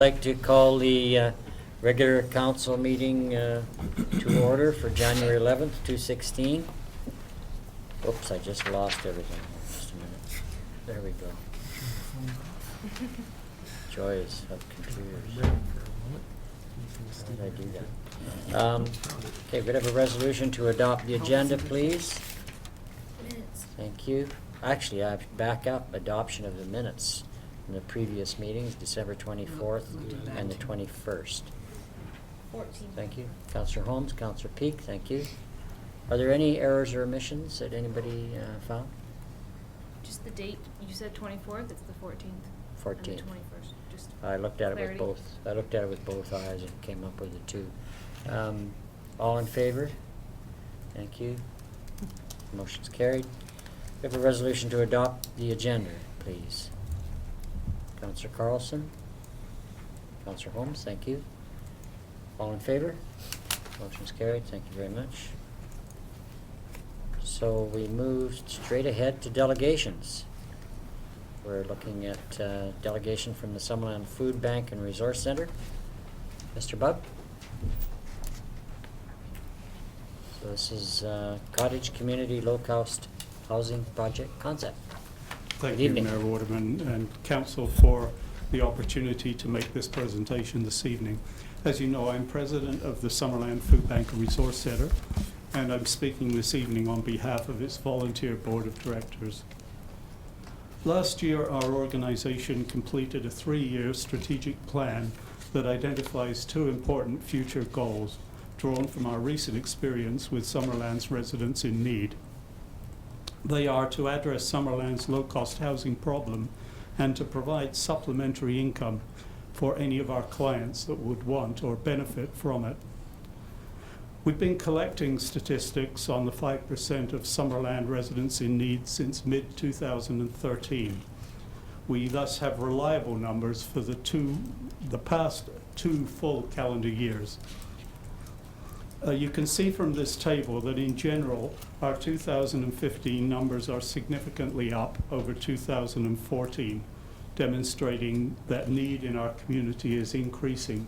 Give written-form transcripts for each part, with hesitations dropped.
I'd like to call the regular council meeting to order for January 11th, 2016. Oops, I just lost everything. Just a minute. There we go. Joys of computers. How did I do that? Okay, we'd have a resolution to adopt the agenda, please. Minutes. Thank you. Actually, I have back up adoption of the minutes from the previous meetings, December 24th and the 21st. 14. Thank you. Councillor Holmes, Councillor Peak, thank you. Are there any errors or omissions that anybody found? Just the date. You said 24th. It's the 14th. 14th. And the 21st. Just I looked at it with clarity. both. I looked at it with both eyes and came up with the two. All in favor? Thank you. Motion's carried. We have a resolution to adopt the agenda, please. Councillor Carlson. Councillor Holmes, thank you. All in favor? Motion's carried. Thank you very much. So we moved straight ahead to delegations. We're looking at delegation from the Summerland Food Bank and Resource Center. Mr. Bubb? So this is Cottage Community Low-Cost Housing Project Concept. Thank Good you, evening. Mayor Waterman and Council, for the opportunity to make this presentation this evening. As you know, I'm president of the Summerland Food Bank and Resource Center, and I'm speaking this evening on behalf of its volunteer board of directors. Last year, our organization completed a 3-year strategic plan that identifies 2 important future goals drawn from our recent experience with Summerland's residents in need. They are to address Summerland's low-cost housing problem and to provide supplementary income for any of our clients that would want or benefit from it. We've been collecting statistics on the 5% of Summerland residents in need since mid-2013. We thus have reliable numbers for the past 2 full calendar years. You can see from this table that in general, our 2015 numbers are significantly up over 2014, demonstrating that need in our community is increasing.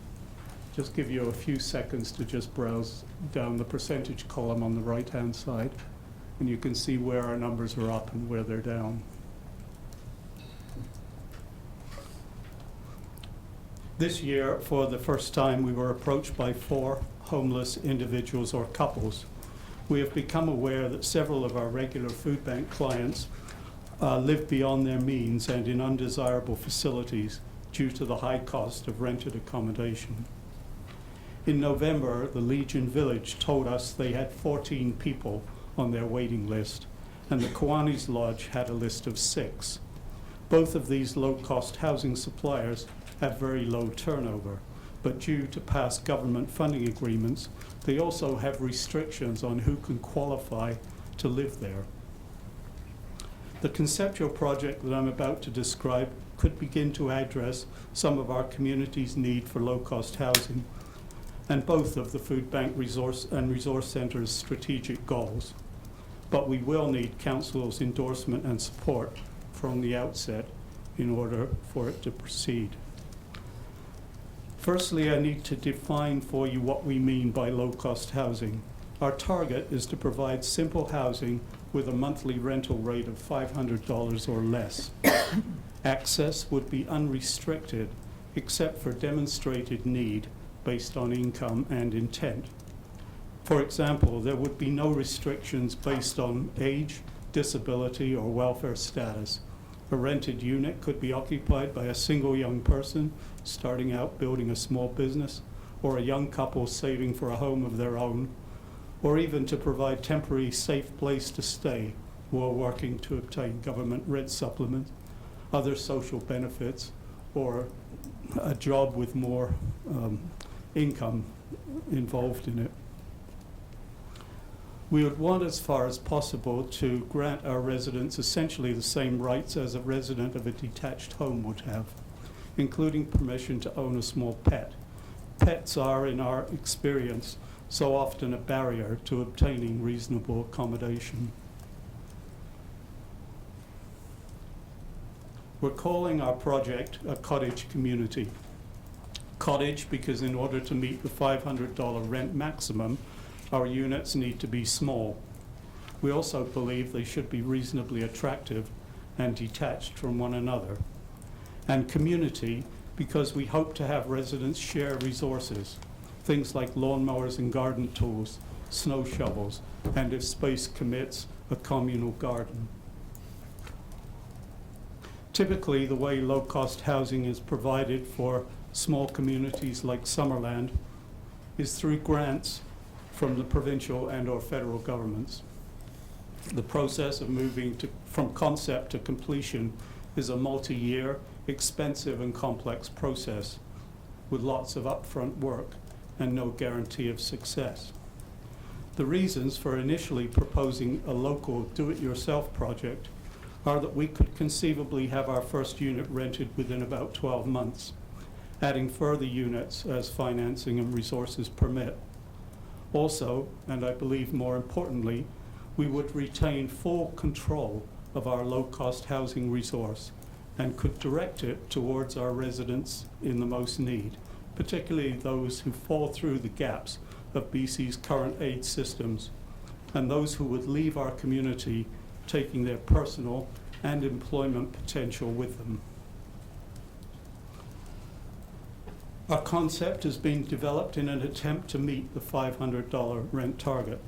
Just give you a few seconds to just browse down the percentage column on the right-hand side, and you can see where our numbers are up and where they're down. This year, for the first time, we were approached by 4 homeless individuals or couples. We have become aware that several of our regular food bank clients live beyond their means and in undesirable facilities due to the high cost of rented accommodation. In November, the Legion Village told us they had 14 people on their waiting list, and the Kiwanis Lodge had a list of 6. Both of these low-cost housing suppliers have very low turnover, but due to past government funding agreements, they also have restrictions on who can qualify to live there. The conceptual project that I'm about to describe could begin to address some of our community's need for low-cost housing and both of the Food Bank Resource Center's strategic goals. But we will need Council's endorsement and support from the outset in order for it to proceed. Firstly, I need to define for you what we mean by low-cost housing. Our target is to provide simple housing with a monthly rental rate of $500 or less. Access would be unrestricted except for demonstrated need based on income and intent. For example, there would be no restrictions based on age, disability, or welfare status. A rented unit could be occupied by a single young person starting out building a small business, or a young couple saving for a home of their own, or even to provide temporary safe place to stay while working to obtain government rent supplements, other social benefits, or a job with more income involved in it. We would want, as far as possible, to grant our residents essentially the same rights as a resident of a detached home would have, including permission to own a small pet. Pets are, in our experience, so often a barrier to obtaining reasonable accommodation. We're calling our project a cottage community. Cottage, because in order to meet the $500 rent maximum, our units need to be small. We also believe they should be reasonably attractive and detached from one another. And community, because we hope to have residents share resources, things like lawnmowers and garden tools, snow shovels, and if space permits, a communal garden. Typically, the way low-cost housing is provided for small communities like Summerland is through grants from the provincial and/or federal governments. The process of moving from concept to completion is a multi-year, expensive and complex process with lots of upfront work and no guarantee of success. The reasons for initially proposing a local do-it-yourself project are that we could conceivably have our first unit rented within about 12 months, adding further units as financing and resources permit. Also, and I believe more importantly, we would retain full control of our low-cost housing resource and could direct it towards our residents in the most need, particularly those who fall through the gaps of BC's current aid systems, and those who would leave our community taking their personal and employment potential with them. Our concept is being developed in an attempt to meet the $500 rent target.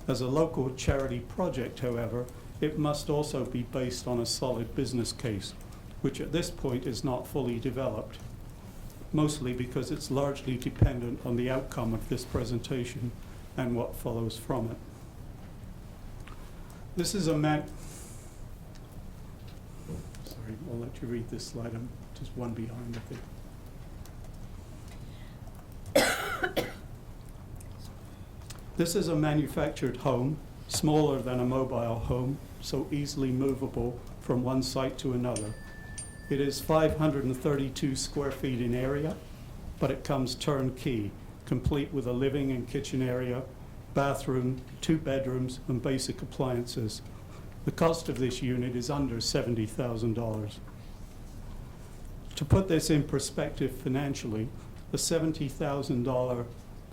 As a local charity project, however, it must also be based on a solid business case, which at this point is not fully developed, mostly because it's largely dependent on the outcome of this presentation and what follows from it. This is a sorry, I'll let you read this slide. I'm just one behind, I think. This is a manufactured home, smaller than a mobile home, so easily movable from one site to another. It is 532 square feet in area, but it comes turnkey, complete with a living and kitchen area, bathroom, 2 bedrooms, and basic appliances. The cost of this unit is under $70,000. To put this in perspective financially, the $70,000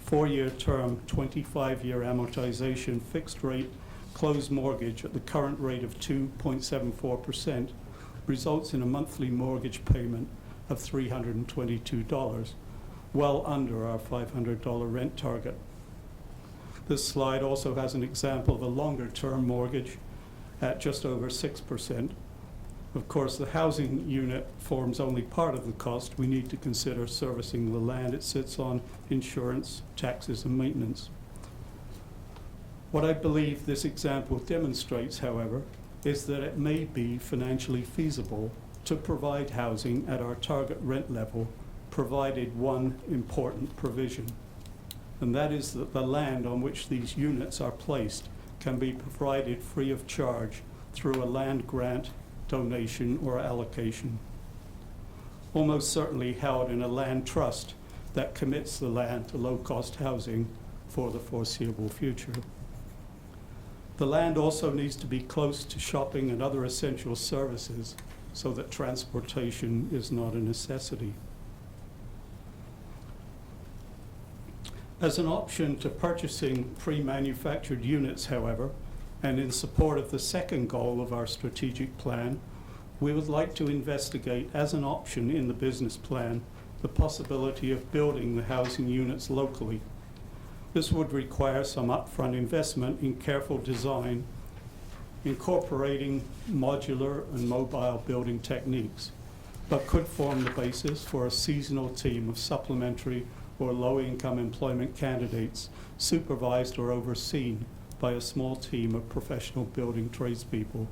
4-year term, 25-year amortization fixed rate closed mortgage at the current rate of 2.74% results in a monthly mortgage payment of $322, well under our $500 rent target. This slide also has an example of a longer term mortgage at just over 6%. Of course, the housing unit forms only part of the cost. We need to consider servicing the land it sits on, insurance, taxes, and maintenance. What I believe this example demonstrates, however, is that it may be financially feasible to provide housing at our target rent level, provided one important provision, and that is that the land on which these units are placed can be provided free of charge through a land grant, donation, or allocation. Almost certainly held in a land trust that commits the land to low-cost housing for the foreseeable future. The land also needs to be close to shopping and other essential services so that transportation is not a necessity. As an option to purchasing pre-manufactured units, however, and in support of the second goal of our strategic plan, we would like to investigate as an option in the business plan the possibility of building the housing units locally. This would require some upfront investment in careful design, incorporating modular and mobile building techniques, but could form the basis for a seasonal team of supplementary or low-income employment candidates supervised or overseen by a small team of professional building tradespeople.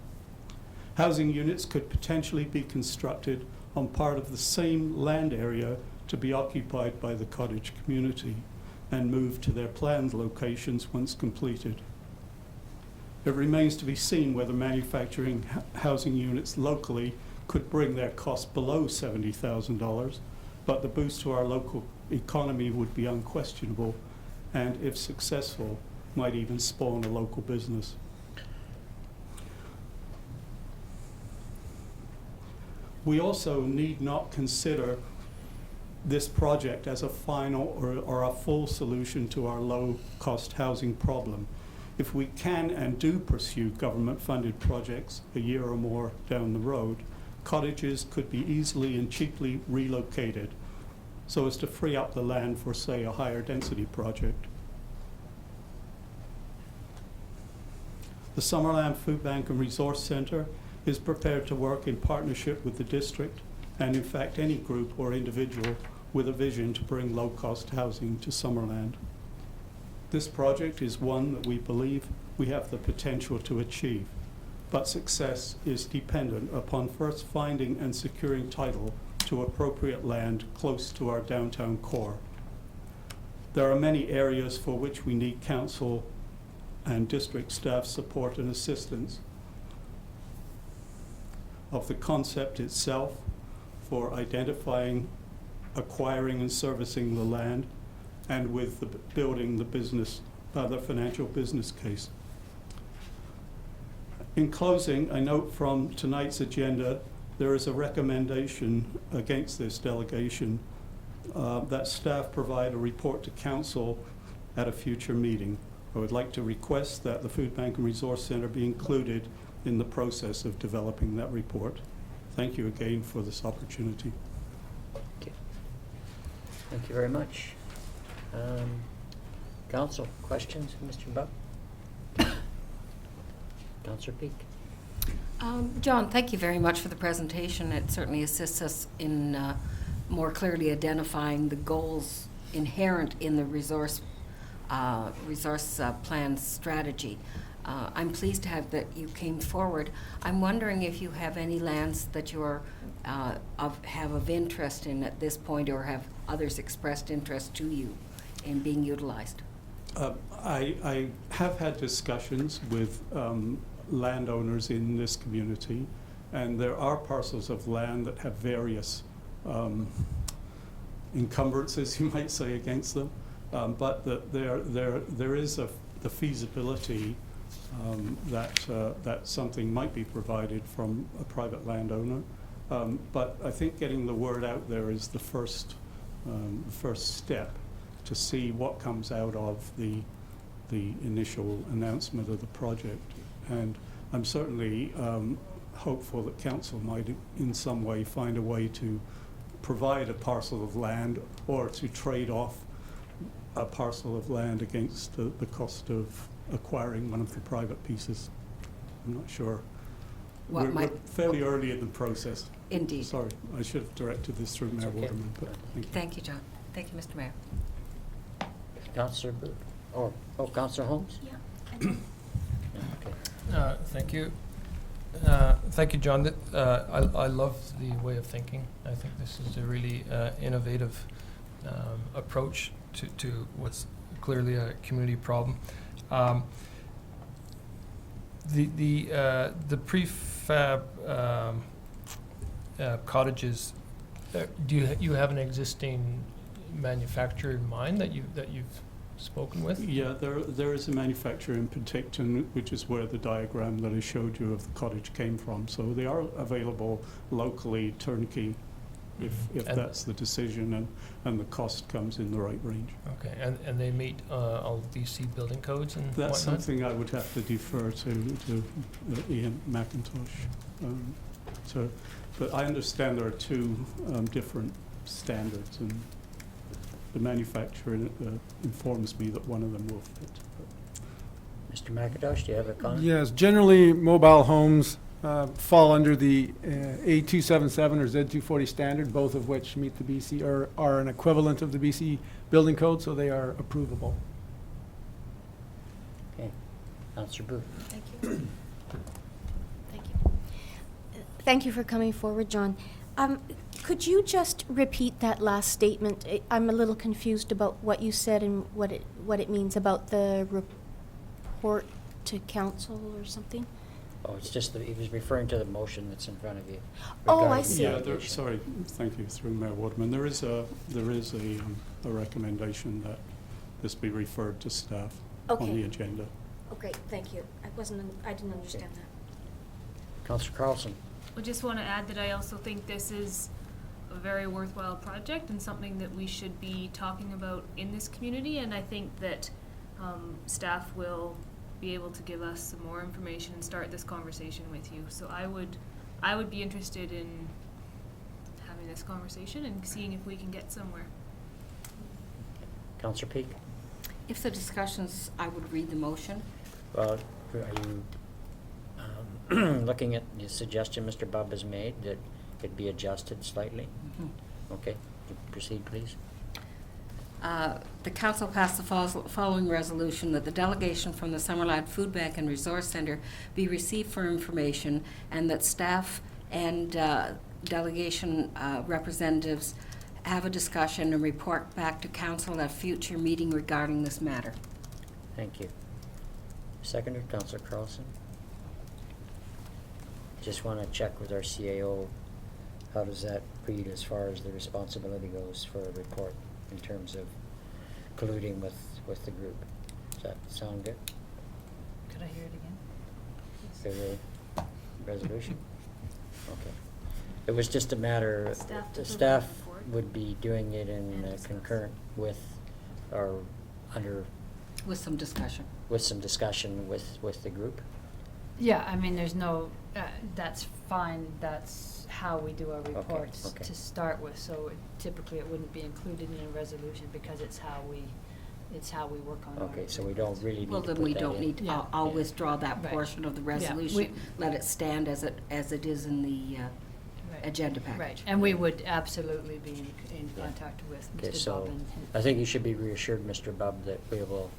Housing units could potentially be constructed on part of the same land area to be occupied by the cottage community and moved to their planned locations once completed. It remains to be seen whether manufacturing housing units locally could bring their cost below $70,000, but the boost to our local economy would be unquestionable, and if successful, might even spawn a local business. We also need not consider this project as a final or a full solution to our low-cost housing problem. If we can and do pursue government-funded projects a year or more down the road, cottages could be easily and cheaply relocated so as to free up the land for, say, a higher density project. The Summerland Food Bank and Resource Centre is prepared to work in partnership with the district and in fact any group or individual with a vision to bring low-cost housing to Summerland. This project is one that we believe we have the potential to achieve, but success is dependent upon first finding and securing title to appropriate land close to our downtown core. There are many areas for which we need council and district staff support and assistance. Of the concept itself, for identifying, acquiring and servicing the land, and with the building the business, the financial business case. In closing, I note from tonight's agenda, there is a recommendation against this delegation that staff provide a report to council at a future meeting. I would like to request that the Food Bank and Resource Centre be included in the process of developing that report. Thank you again for this opportunity. Okay. Thank you very much. Council, questions, Mr. Buck? Councillor Peak. John, thank you very much for the presentation. It certainly assists us in more clearly identifying the goals inherent in the resource plan strategy. I'm pleased to have that you came forward. I'm wondering if you have any lands that you are have of interest in at this point, or have others expressed interest to you in being utilized? I have had discussions with landowners in this community, and there are parcels of land that have various encumbrances, you might say, against them, but there is the feasibility that something might be provided from a private landowner. But I think getting the word out there is the first step to see what comes out of the initial announcement of the project. And I'm certainly hopeful that council might in some way find a way to provide a parcel of land, or to trade off a parcel of land against the cost of acquiring one of the private pieces. I'm not sure. We're fairly early in the process. Indeed. Sorry, I should have directed this through Mayor Waterman, but thank you. Thank you, John. Thank you, Mr. Mayor. Councillor Booth, or, Councillor Holmes? Yeah. Okay. Thank you. Thank you, John. I love the way of thinking. I think this is a really innovative approach to what's clearly a community problem. The prefab cottages, do you have an existing manufacturer in mind that you've spoken with? Yeah, there is a manufacturer in Penticton, which is where the diagram that I showed you of the cottage came from. So they are available locally, turnkey, if that's the decision, and the cost comes in the right range. Okay, and they meet all DC building codes and That's whatnot? something I would have to defer to Ian McIntosh. But I understand there are two different standards, and the manufacturer informs me that one of them will fit. Mr. McIntosh, do you have a comment? Yes, generally mobile homes fall under the A277 or Z240 standard, both of which meet the BC or are an equivalent of the BC building code, so they are approvable. Okay. Councillor Booth. Thank you. Thank you. Thank you for coming forward, John. Could you just repeat that last statement? I'm a little confused about what you said and what it means about the report to council or something. Oh, it's just that he was referring to the motion that's in front of you. Oh, I regarding see. the Yeah, allegation. sorry, thank you, through Mayor Waterman. There is a recommendation that this be referred to staff on Okay. the agenda. Oh, great, thank you. I didn't understand that. Councillor Carlson. I just want to add that I also think this is a very worthwhile project and something that we should be talking about in this community, and I think that staff will be able to give us some more information and start this conversation with you. So I would be interested in having this conversation and seeing if we can get somewhere. Councillor Peak? If the discussions, I would read the motion. Well, are you looking at the suggestion Mr. Bubb has made that it be adjusted slightly? Okay, proceed, please. The council passed the following resolution, that the delegation from the Summerland Food Bank and Resource Centre be received for information, and that staff and delegation representatives have a discussion and report back to council at a future meeting regarding this matter. Thank you. Seconder, Councillor Carlson. Just want to check with our CAO, how does that read as far as the responsibility goes for a report in terms of colluding with the group? Does that sound good? Could I hear it again? The resolution? Okay. It was just a matter, Staff to the provide staff a report. would be doing it in And discuss. concurrent with, or under, With some discussion. with some discussion with the group? Yeah, I mean, there's no, that's fine, that's how we do our Okay, reports okay. to start with, so typically it wouldn't be included in a resolution because it's how we work on our Okay, so we don't reports. really need to Well, put that then in. we don't need, Yeah. I'll Yeah. withdraw that Right. portion of the Yeah, resolution. Let it stand as it is in the Right. agenda package. Right, and we would absolutely be in Yeah. contact with Okay, Mr. Bob so and. I think you should be reassured, Mr. Bubb, that we will,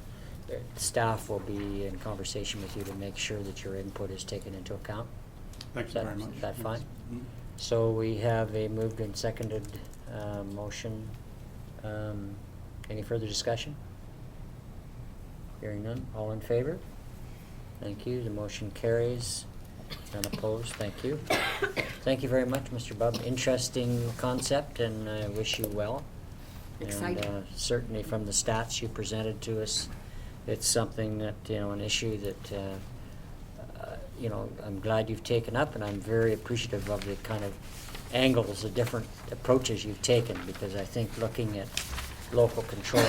staff will be in conversation with you to make sure that your input is taken into account. Thank Is you that- very much. is that Yes. fine? Mhm. So we have a moved and seconded motion. Any further discussion? Hearing none, all in favor? Thank you, the motion carries. None opposed, thank you. Thank you very much, Mr. Bubb. Interesting concept, and I wish you well. Exciting. And certainly from the stats you presented to us, it's something that, an issue that, I'm glad you've taken up, and I'm very appreciative of the kind of angles, the different approaches you've taken, because I think looking at local control,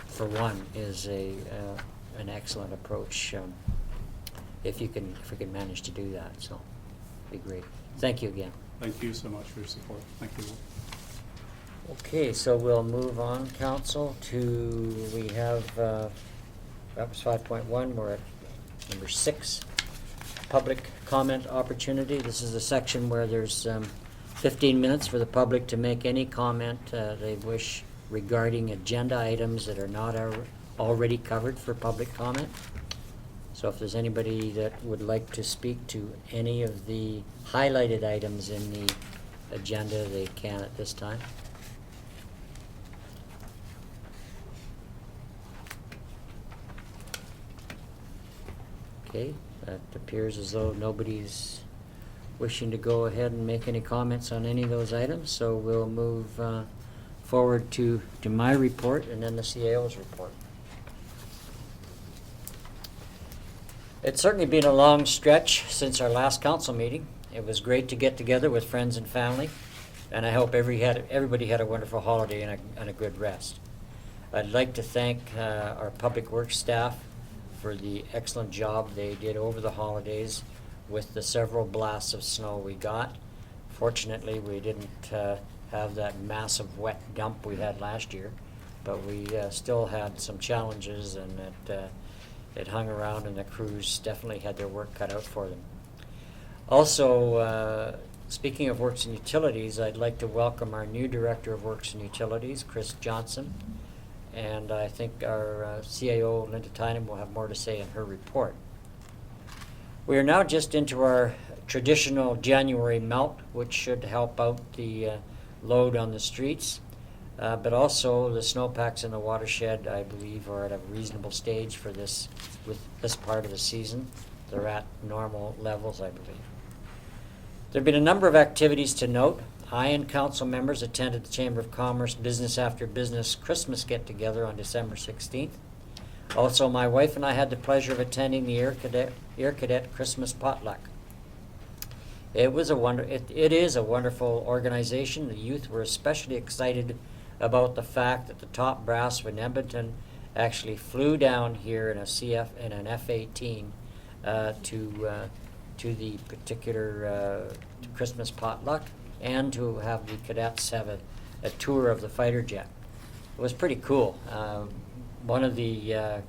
for one, is an excellent approach, if we can manage to do that, so it'd be great. Thank you again. Thank you so much for your support. Thank you. Okay, so we'll move on, council, we have, that was 5.1, we're at number 6, public comment opportunity. This is a section where there's 15 minutes for the public to make any comment they wish regarding agenda items that are not already covered for public comment. So if there's anybody that would like to speak to any of the highlighted items in the agenda, they can at this time. Okay, that appears as though nobody's wishing to go ahead and make any comments on any of those items, so we'll move forward to my report and then the CAO's report. It's certainly been a long stretch since our last council meeting. It was great to get together with friends and family, and I hope everybody had a wonderful holiday and a good rest. I'd like to thank our public works staff for the excellent job they did over the holidays with the several blasts of snow we got. Fortunately, we didn't have that massive wet dump we had last year, but we still had some challenges, and it hung around, and the crews definitely had their work cut out for them. Also, speaking of Works and Utilities, I'd like to welcome our new Director of Works and Utilities, Chris Johnson, and I think our CAO, Linda Tynan, will have more to say in her report. We are now just into our traditional January melt, which should help out the load on the streets, but also the snowpacks in the watershed, I believe, are at a reasonable stage for this part of the season. They're at normal levels, I believe. There have been a number of activities to note. I and council members attended the Chamber of Commerce Business After Business Christmas get-together on December 16th. Also, my wife and I had the pleasure of attending the Air Cadet Christmas potluck. It was it is a wonderful organization. The youth were especially excited about the fact that the top brass from Edmonton actually flew down here in an F-18 to the particular Christmas potluck, and to have the cadets have a tour of the fighter jet. It was pretty cool. One of the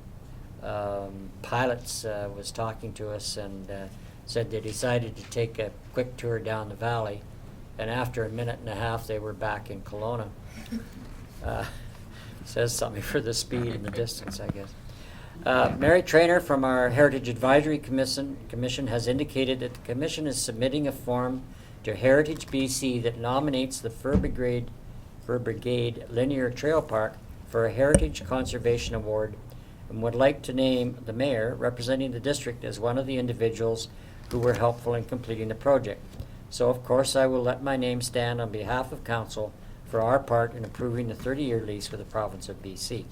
pilots was talking to us and said they decided to take a quick tour down the valley, and after a minute and a half they were back in Kelowna. Says something for the speed and the distance, I guess. Mary Traynor from our Heritage Advisory Commission has indicated that the Commission is submitting a form to Heritage BC that nominates the Fur Brigade Linear Trail Park for a Heritage Conservation Award, and would like to name the mayor representing the district as one of the individuals who were helpful in completing the project. So of course I will let my name stand on behalf of council for our part in approving the 30-year lease with the province of BC.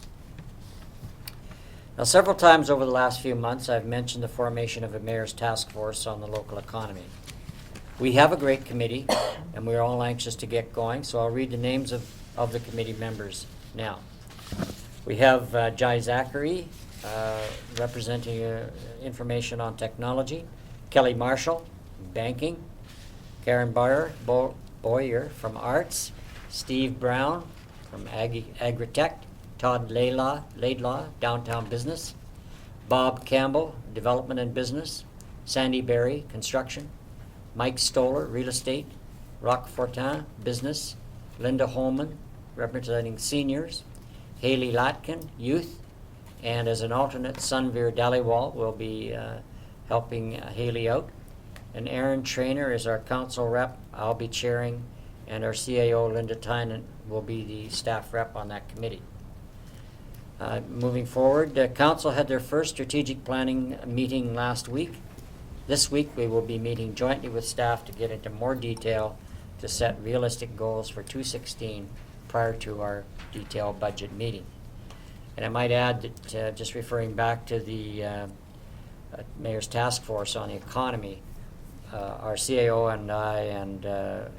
Now, several times over the last few months I've mentioned the formation of a mayor's task force on the local economy. We have a great committee and we're all anxious to get going, so I'll read the names of the committee members now. We have Jai Zachary, representing information on technology, Kelly Marshall, banking, Karen Boyer from arts, Steve Brown from Agritech, Todd Laidlaw, downtown business, Bob Campbell, development and business, Sandy Berry, construction, Mike Stoller, real estate, Rock Fortin, business, Linda Holman, representing seniors, Haley Latkin, youth, and as an alternate, Sunveer Dhaliwal will be helping Haley out. And Aaron Traynor is our council rep. I'll be chairing, and our CAO, Linda Tynan, will be the staff rep on that committee. Moving forward, council had their first strategic planning meeting last week. This week we will be meeting jointly with staff to get into more detail to set realistic goals for 2016 prior to our detailed budget meeting. And I might add that, just referring back to the Mayor's Task Force on the economy, our CAO and I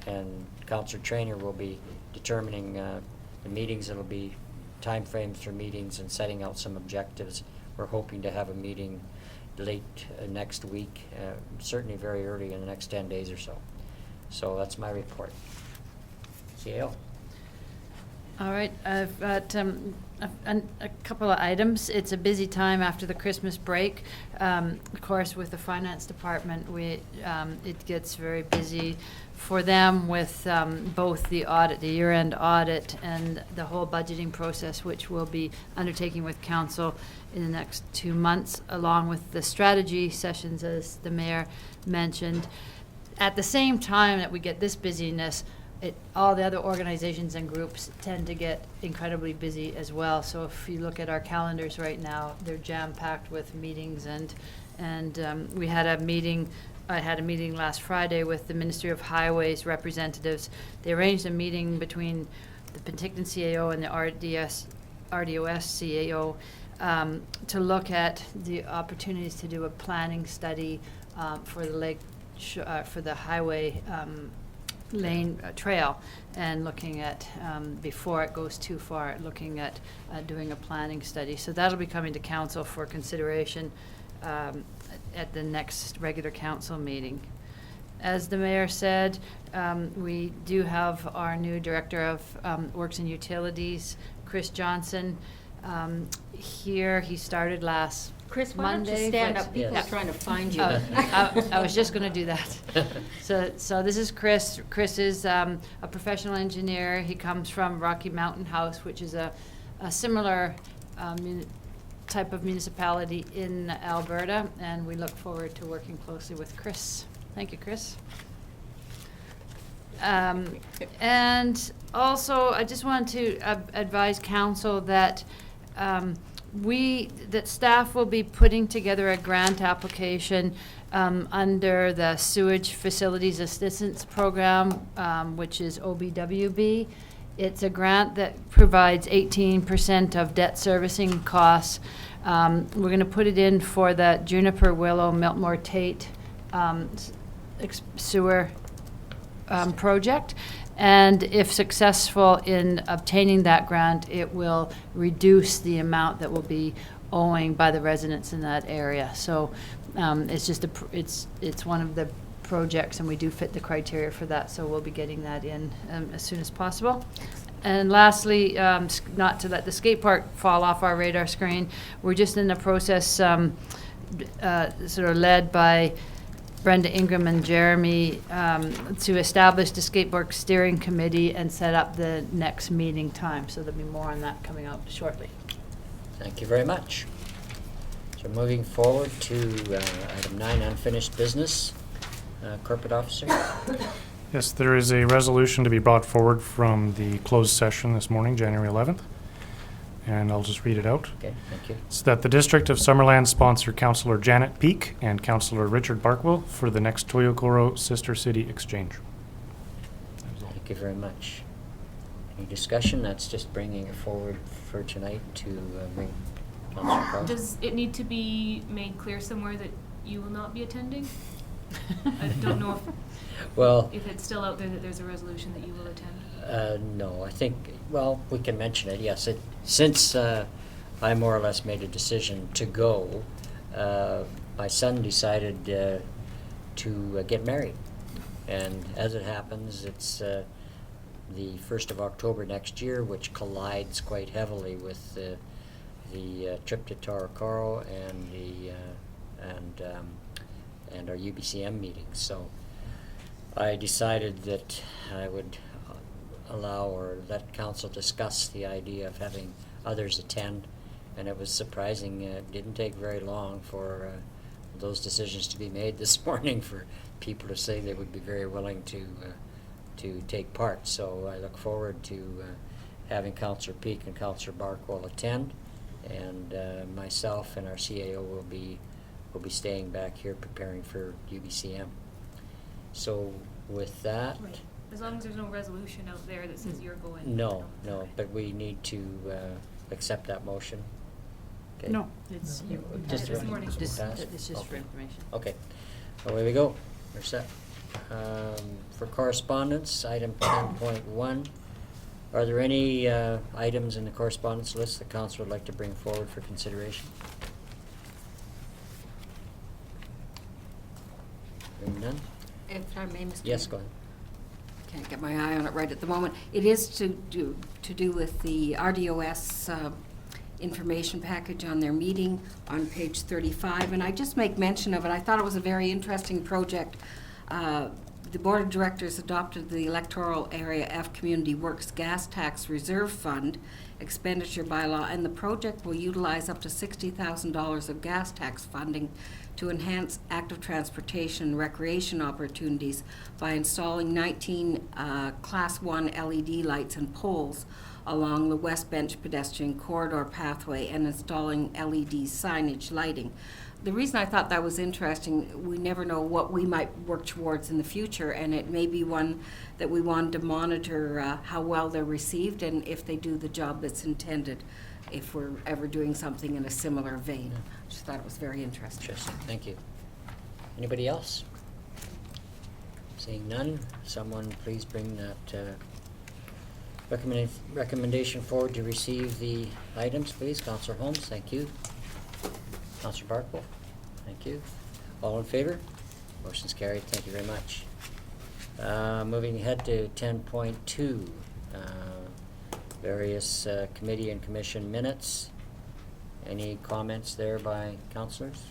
and Councillor Traynor will be determining the meetings. It'll be timeframes for meetings and setting out some objectives. We're hoping to have a meeting late next week, certainly very early in the next 10 days or so. So that's my report. CAO. All right, I've got a couple of items. It's a busy time after the Christmas break. Of course, with the finance department, it gets very busy for them with both the audit, the year-end audit, and the whole budgeting process, which we'll be undertaking with council in the next 2 months, along with the strategy sessions, as the mayor mentioned. At the same time that we get this busyness, all the other organizations and groups tend to get incredibly busy as well. So if you look at our calendars right now, they're jam-packed with meetings, and we had a meeting. I had a meeting last Friday with the Ministry of Highways representatives. They arranged a meeting between the Penticton CAO and the RDOS CAO to look at the opportunities to do a planning study for the highway lane trail, and looking at, before it goes too far, looking at doing a planning study. So that'll be coming to council for consideration at the next regular council meeting. As the mayor said, we do have our new Director of Works and Utilities, Chris Johnson, here. He started last Chris, why don't you Monday. stand up? People Yes. are trying to find you. I was just going to do that. So this is Chris. Chris is a professional engineer. He comes from Rocky Mountain House, which is a similar type of municipality in Alberta, and we look forward to working closely with Chris. Thank you, Chris. And also, I just wanted to advise council that staff will be putting together a grant application under the Sewage Facilities Assistance Program, which is OBWB. It's a grant that provides 18% of debt servicing costs. We're going to put it in for the Juniper Willow Miltmore Tate sewer project. And if successful in obtaining that grant, it will reduce the amount that will be owing by the residents in that area. So it's just it's one of the projects, and we do fit the criteria for that, so we'll be getting that in as soon as possible. And lastly, not to let the skate park fall off our radar screen, we're just in the process, sort of led by Brenda Ingram and Jeremy, to establish the skateboard steering committee and set up the next meeting time. So there'll be more on that coming out shortly. Thank you very much. So moving forward to item 9, unfinished business. Corporate officer. Yes, there is a resolution to be brought forward from the closed session this morning, January 11th, and I'll just read it out. Okay, thank you. It's that the District of Summerland sponsor Councillor Janet Peake and Councillor Richard Barkwell for the next Toyokoro Sister City Exchange. Thank you very much. Any discussion? That's just bringing it forward for tonight to bring Councillor Carl. Does it need to be made clear somewhere that you will not be attending? I don't know Well, if it's still out there that there's a resolution that you will attend. no, I think, well, we can mention it, yes. Since I more or less made a decision to go, my son decided to get married. And as it happens, it's the 1st of October next year, which collides quite heavily with the trip to Tarokoro and our UBCM meetings. So I decided that I would allow or let council discuss the idea of having others attend, and it was surprising. It didn't take very long for those decisions to be made this morning for people to say they would be very willing to take part. So I look forward to having Councillor Peake and Councillor Barkwell attend, and myself and our CAO will be staying back here preparing for UBCM. So with that, Right. As long as there's no resolution out there that says you're going. no, Okay. but we need to accept that motion. Okay. No, it's, No. Just This morning. This- Pass? it's just for Okay. information. Okay, away we go. We're set. For correspondence, item 10.1. Are there any items in the correspondence list the council would like to bring forward for consideration? Hearing none? If I may, Mr. Yes, Mayor. go ahead. Can't get my eye on it right at the moment. It is to do with the RDOS information package on their meeting on page 35, and I just make mention of it. I thought it was a very interesting project. The Board of Directors adopted the Electoral Area F Community Works Gas Tax Reserve Fund expenditure bylaw, and the project will utilize up to $60,000 of gas tax funding to enhance active transportation and recreation opportunities by installing 19 Class 1 LED lights and poles along the West Bench pedestrian corridor pathway and installing LED signage lighting. The reason I thought that was interesting, we never know what we might work towards in the future, and it may be one that we wanted to monitor how well they're received and if they do the job that's intended, if we're ever doing something in a similar vein. I just thought it was very interesting. Interesting, thank you. Anybody else? Seeing none, someone please bring that recommendation forward to receive the items, please. Councillor Holmes, thank you. Councillor Barkwell, thank you. All in favor? Motion's carried, thank you very much. Moving ahead to 10.2, various committee and commission minutes. Any comments there by councillors?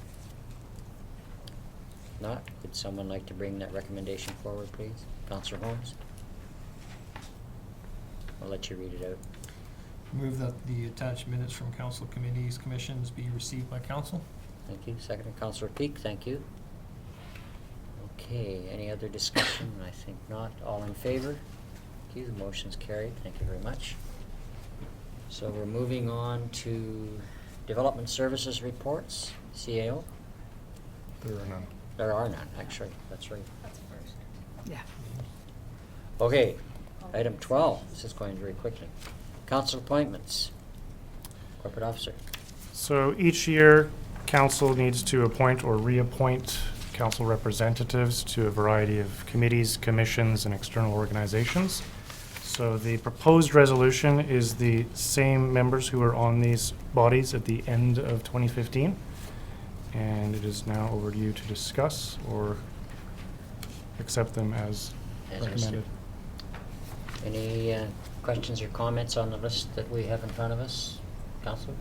Not, would someone like to bring that recommendation forward, please? Councillor Holmes? I'll let you read it out. Move that the attached minutes from council committees, commissions be received by council. Thank you. Second, Councillor Peake, thank you. Okay, any other discussion? I think not. All in favor? Thank you. The motion's carried. Thank you very much. So we're moving on to Development Services Reports, CAO. There are none. There are none, actually. That's right. That's first. Yeah. Okay, item 12. This is going very quickly. Council appointments. Corporate officer. So each year, council needs to appoint or reappoint council representatives to a variety of committees, commissions, and external organizations. So the proposed resolution is the same members who were on these bodies at the end of 2015. And it is now over to you to discuss or accept them as As recommended. listed. Any questions or comments on the list that we have in front of us? Councillor?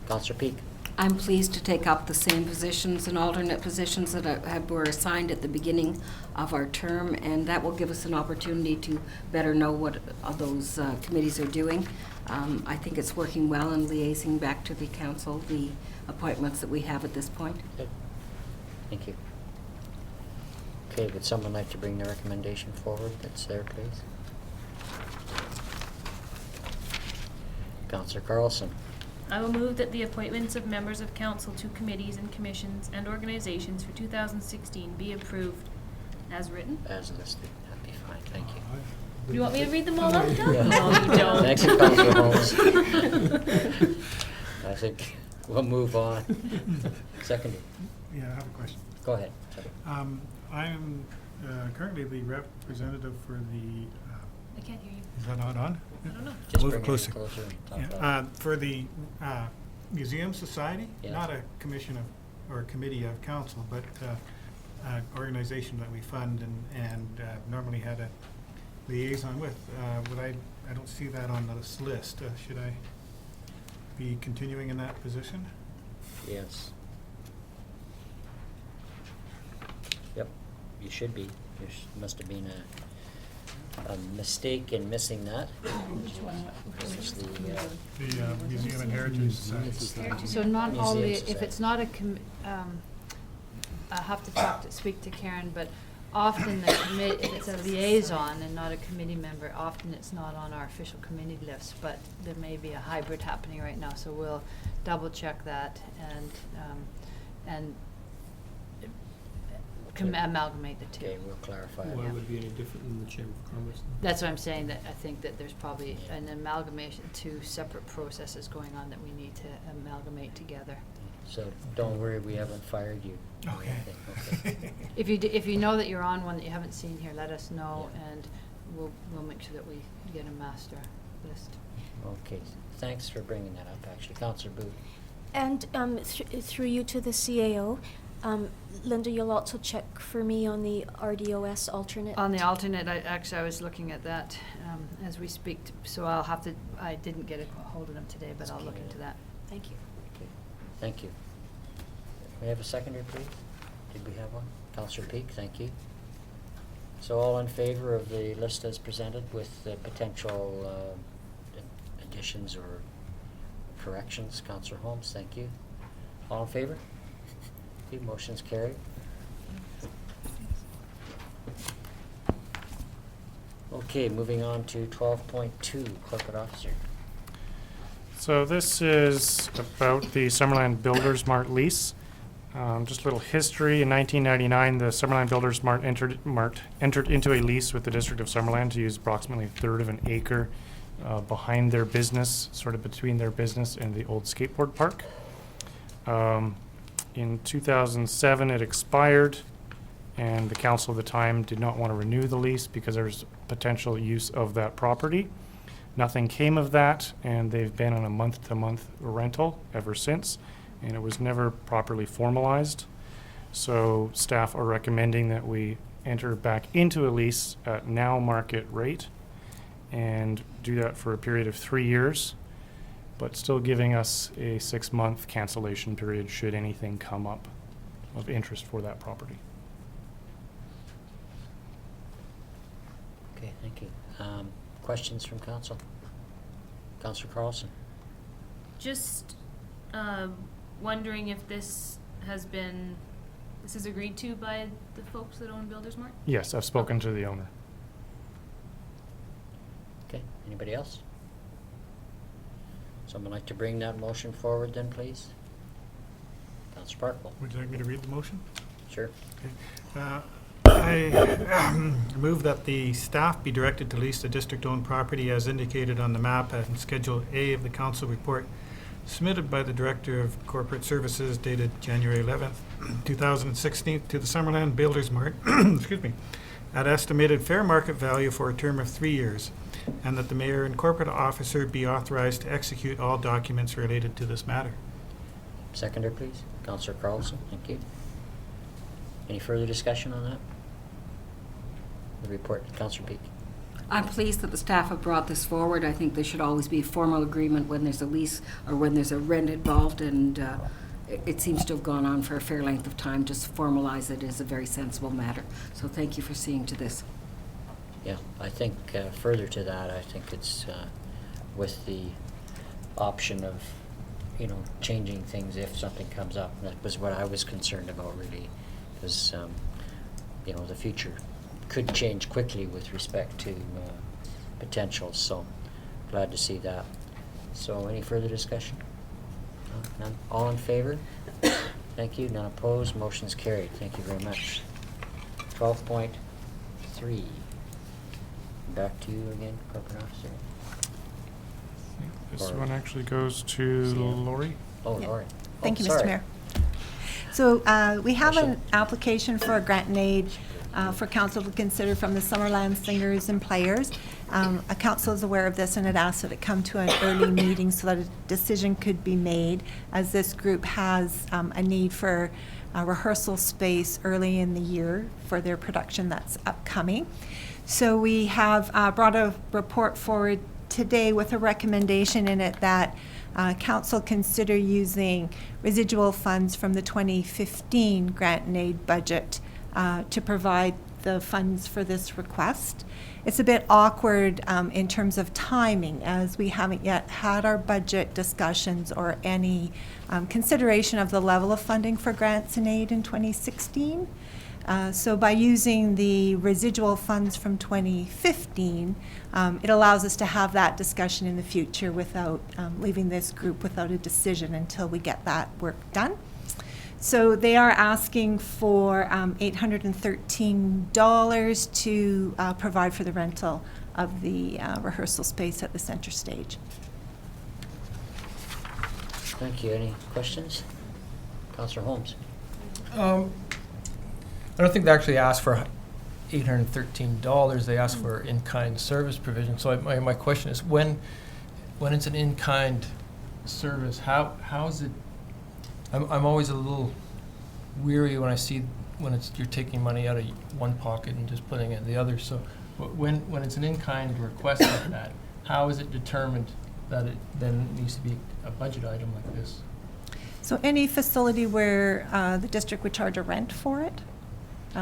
Councillor Peak? I'm pleased to take up the same positions and alternate positions that were assigned at the beginning of our term, and that will give us an opportunity to better know what those committees are doing. I think it's working well in liaising back to the council, the appointments that we have at this point. Good. Thank you. Okay, would someone like to bring the recommendation forward that's there, please? Councillor Carlson. I will move that the appointments of members of council to committees and commissions and organizations for 2016 be approved as written. As listed. That'd be fine, thank you. Do you want me to read them all out, Doug? Yeah. No, you don't. Thanks, Councillor Holmes. I think we'll move on. Seconded. Yeah, I have a question. Go ahead. Sorry. I am currently the representative for the, I can't hear you. is that not on? I don't know. Just Move bring it closer. closer and talk Yeah, loud. for the Museum Society, Yeah. not a commission of, or a committee of council, but organization that we fund and normally had a liaison with. I don't see that on this list. Should I be continuing in that position? Yes. Yep, you should be. There must have been a mistake in missing that. This is the, The Museum and Heritage Society. So not all the, Museum if it's not a I have to speak to Karen, but often the if it's a liaison and not a committee member, often it's not on our official committee list, but there may be a hybrid happening right now, so we'll double check that and amalgamate the two. okay, we'll clarify. Why Yeah. would it be any different than the Chamber of Commerce? That's what I'm saying, that I think that there's probably an amalgamation, two separate processes going on that we need to amalgamate together. So don't worry, we haven't fired you. Okay. Okay. If you know that you're on one that you haven't seen here, let us know, Yeah. and we'll make sure that we get a master list. Okay, thanks for bringing that up, actually. Councillor Booth. And through you to the CAO, Linda, you'll also check for me on the RDOS alternate? On the alternate, I was looking at that as we speak, so I didn't get a hold of them today, but I'll look into that. Thank you. Okay, thank you. May I have a seconder, please? Did we have one? Councillor Peak, thank you. So all in favor of the list as presented with the potential additions or corrections? Councillor Holmes, thank you. All in favor? Okay, motion's carried. Okay, moving on to 12.2, corporate officer. So this is about the Summerland Builders Mart lease. Just a little history. In 1999, the Summerland Builders Mart entered into a lease with the District of Summerland to use approximately a third of an acre behind their business, sort of between their business and the old skateboard park. In 2007, it expired, and the council at the time did not want to renew the lease because there was potential use of that property. Nothing came of that, and they've been on a month-to-month rental ever since, and it was never properly formalized. So staff are recommending that we enter back into a lease at now market rate and do that for a period of 3 years, but still giving us a 6-month cancellation period should anything come up of interest for that property. Okay, thank you. Questions from council? Councillor Carlson? Just wondering if this is agreed to by the folks that own Builders Mart? Yes, I've spoken to the owner. Okay, anybody else? Someone like to bring that motion forward then, please? Councillor Parkville? Would you like me to read the motion? Sure. I move that the staff be directed to lease the district-owned property as indicated on the map and Schedule A of the council report submitted by the Director of Corporate Services dated January 11th, 2016 to the Summerland Builders Mart, excuse me, at estimated fair market value for a term of 3 years, and that the mayor and corporate officer be authorized to execute all documents related to this matter. Seconder, please. Councillor Carlson, thank you. Any further discussion on that? The report, Councillor Peak. I'm pleased that the staff have brought this forward. I think there should always be a formal agreement when there's a lease or when there's a rent involved, and it seems to have gone on for a fair length of time. Just formalize it is a very sensible matter. So thank you for seeing to this. Yeah, I think further to that, I think it's with the option of, you know, changing things if something comes up. That was what I was concerned about, really, because, you know, the future could change quickly with respect to potentials, so glad to see that. So any further discussion? No? None? All in favor? Thank you. None opposed? Motion's carried. Thank you very much. 12.3. Back to you again, corporate officer. This Or- one actually goes to See ya. Lori. Oh, Yeah. Lori. Thank Oh, you, sorry. Mr. Mayor. So we have Question. an application for a grant and aid for council to consider from the Summerland Singers and Players. A council is aware of this and had asked that it come to an early meeting so that a decision could be made, as this group has a need for a rehearsal space early in the year for their production that's upcoming. So we have brought a report forward today with a recommendation in it that council consider using residual funds from the 2015 grant and aid budget to provide the funds for this request. It's a bit awkward in terms of timing, as we haven't yet had our budget discussions or any consideration of the level of funding for grants and aid in 2016. So by using the residual funds from 2015, it allows us to have that discussion in the future without leaving this group without a decision until we get that work done. So they are asking for $813 to provide for the rental of the rehearsal space at the center stage. Thank you. Any questions? Councillor Holmes. I don't think they actually asked for $813. They asked for in-kind service provision. So my question is, when it's an in-kind service, how is it? I'm always a little weary when I see when you're taking money out of one pocket and just putting it in the other. So when it's an in-kind request like that, how is it determined that it then needs to be a budget item like this? So any facility where the district would charge a rent for it,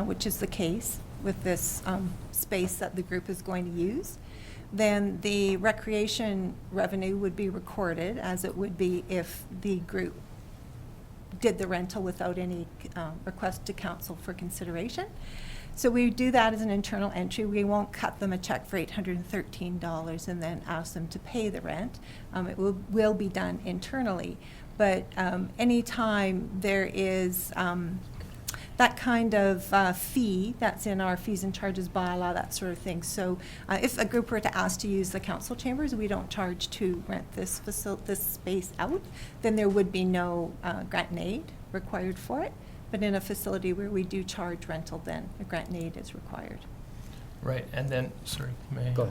which is the case with this space that the group is going to use, then the recreation revenue would be recorded as it would be if the group did the rental without any request to council for consideration. So we do that as an internal entry. We won't cut them a check for $813 and then ask them to pay the rent. It will be done internally. But anytime there is that kind of fee that's in our fees and charges bylaw, that sort of thing. So if a group were to ask to use the council chambers, we don't charge to rent this space out, then there would be no grant and aid required for it. But in a facility where we do charge rental, then a grant and aid is required. Right, and then, sorry, may I? Go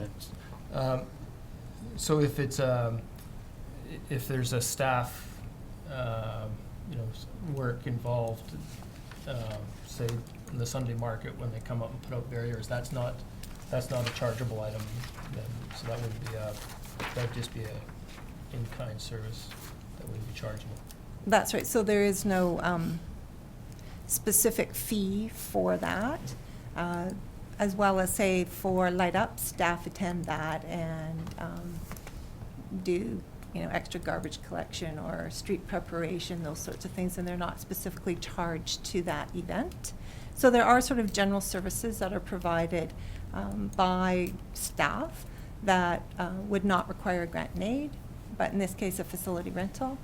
ahead. So if it's, if there's a staff, work involved, say in the Sunday market when they come up and put out barriers, that's not a chargeable item then, so that wouldn't be that'd just be a in-kind service that wouldn't be chargeable. That's right. So there is no specific fee for that, as well as, say, for light up, staff attend that and do extra garbage collection or street preparation, those sorts of things, and they're not specifically charged to that event. So there are sort of general services that are provided by staff that would not require a grant and aid, but in this case, a facility rental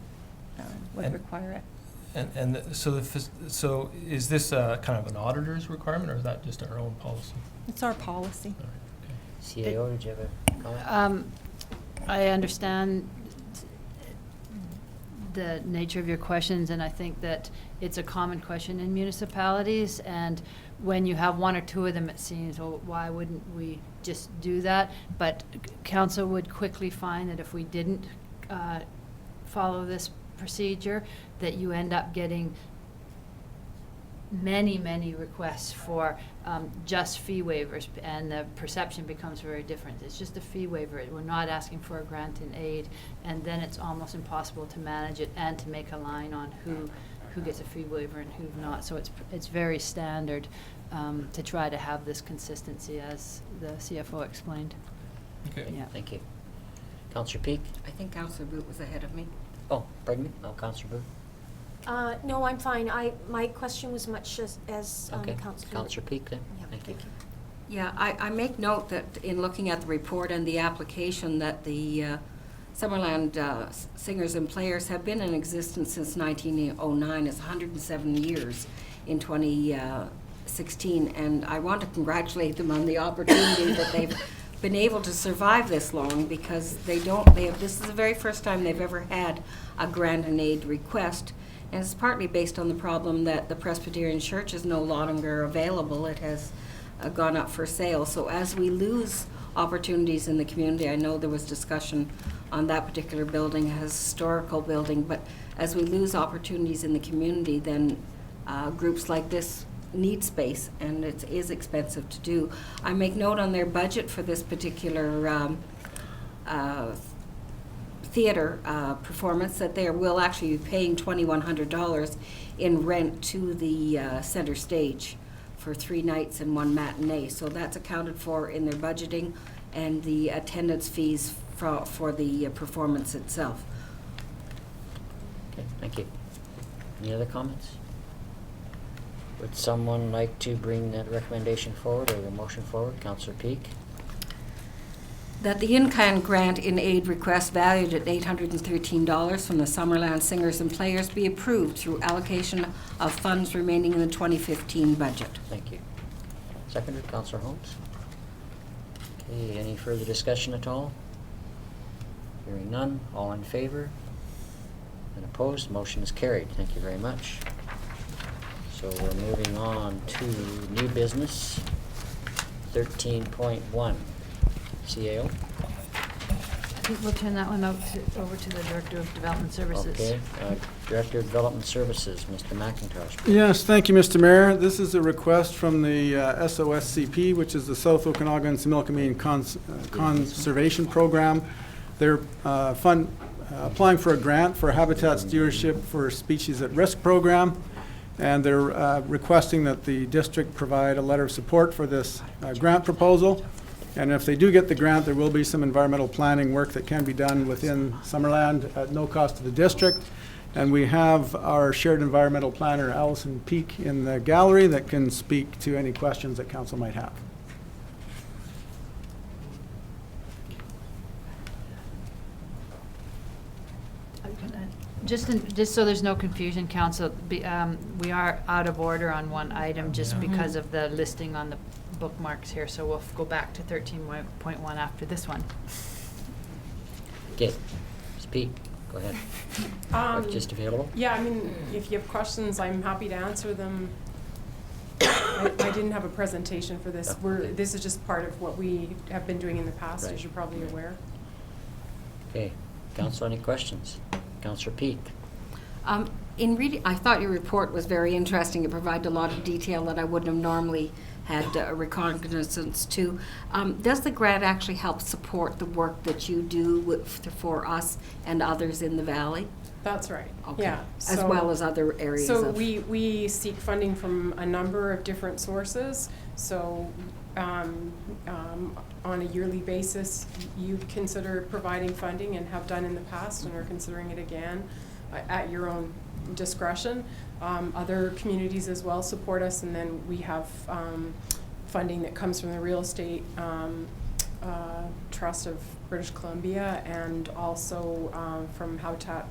would And- require it. So is this kind of an auditor's requirement, or is that just our own policy? It's our policy. All right, okay. CAO, did you have a comment? I understand the nature of your questions, and I think that it's a common question in municipalities, and when you have one or two of them, it seems, well, why wouldn't we just do that? But council would quickly find that if we didn't follow this procedure, that you end up getting many requests for just fee waivers, and the perception becomes very different. It's just a fee waiver. We're not asking for a grant in aid, and then it's almost impossible to manage it and to make a line on who gets a fee waiver and who's not. So it's very standard to try to have this consistency, as the CFO explained. Okay. Yeah. Thank you. Councillor Peak? I think Councillor Boot was ahead of me. Oh, pardon me? Oh, Councillor Booth? No, I'm fine. My question was much as Okay. Councillor. Councillor Peak then? Yeah, Thank you. Yeah, I make note that in looking at the report and the application that the Summerland Singers and Players have been in existence since 1909. It's 107 years in 2016, and I want to congratulate them on the opportunity that they've been able to survive this long, because this is the very first time they've ever had a grant and aid request. And it's partly based on the problem that the Presbyterian Church is no longer available. It has gone up for sale. So as we lose opportunities in the community, I know there was discussion on that particular building, a historical building, but as we lose opportunities in the community, then groups like this need space, and it is expensive to do. I make note on their budget for this particular theater performance that they will actually be paying $2,100 in rent to the center stage for 3 nights and 1 matinee. So that's accounted for in their budgeting, and the attendance fees for the performance itself. Okay, thank you. Any other comments? Would someone like to bring that recommendation forward or the motion forward? Councillor Peak? That the in-kind grant in aid request valued at $813 from the Summerland Singers and Players be approved through allocation of funds remaining in the 2015 budget. Thank you. Seconded, Councillor Holmes? Okay, any further discussion at all? Hearing none, all in favor? And opposed, motion is carried. Thank you very much. So we're moving on to new business, 13.1. CAO? I think we'll turn that one over to the Director of Development Services. Okay, Director of Development Services, Mr. McIntosh. Yes, thank you, Mr. Mayor. This is a request from the SOSCP, which is the South Okanagan Similkameen Conservation Program. They're applying for a grant for Habitat Stewardship for Species at Risk program, and they're requesting that the district provide a letter of support for this grant proposal. And if they do get the grant, there will be some environmental planning work that can be done within Summerland at no cost to the district. And we have our shared environmental planner, Allison Peak, in the gallery that can speak to any questions that council might have. Just so there's no confusion, Council, we are out of order on one item just because of the listing on the bookmarks here, so we'll go back to 13.1 after this one. Okay, speak, go ahead. Just available? Yeah, I mean, if you have questions, I'm happy to answer them. I didn't have a presentation for this. This is just part of what we have been doing in the past, Right. as you're probably aware. Okay, council, any questions? Councillor Peak? In reading, I thought your report was very interesting. It provided a lot of detail that I wouldn't have normally had recognizance to. Does the grant actually help support the work that you do for us and others in the valley? That's right. Okay. Yeah. As well as other areas So of... we seek funding from a number of different sources. So on a yearly basis, you consider providing funding and have done in the past and are considering it again at your own discretion. Other communities as well support us, and then we have funding that comes from the Real Estate Trust of British Columbia, and also from Habitat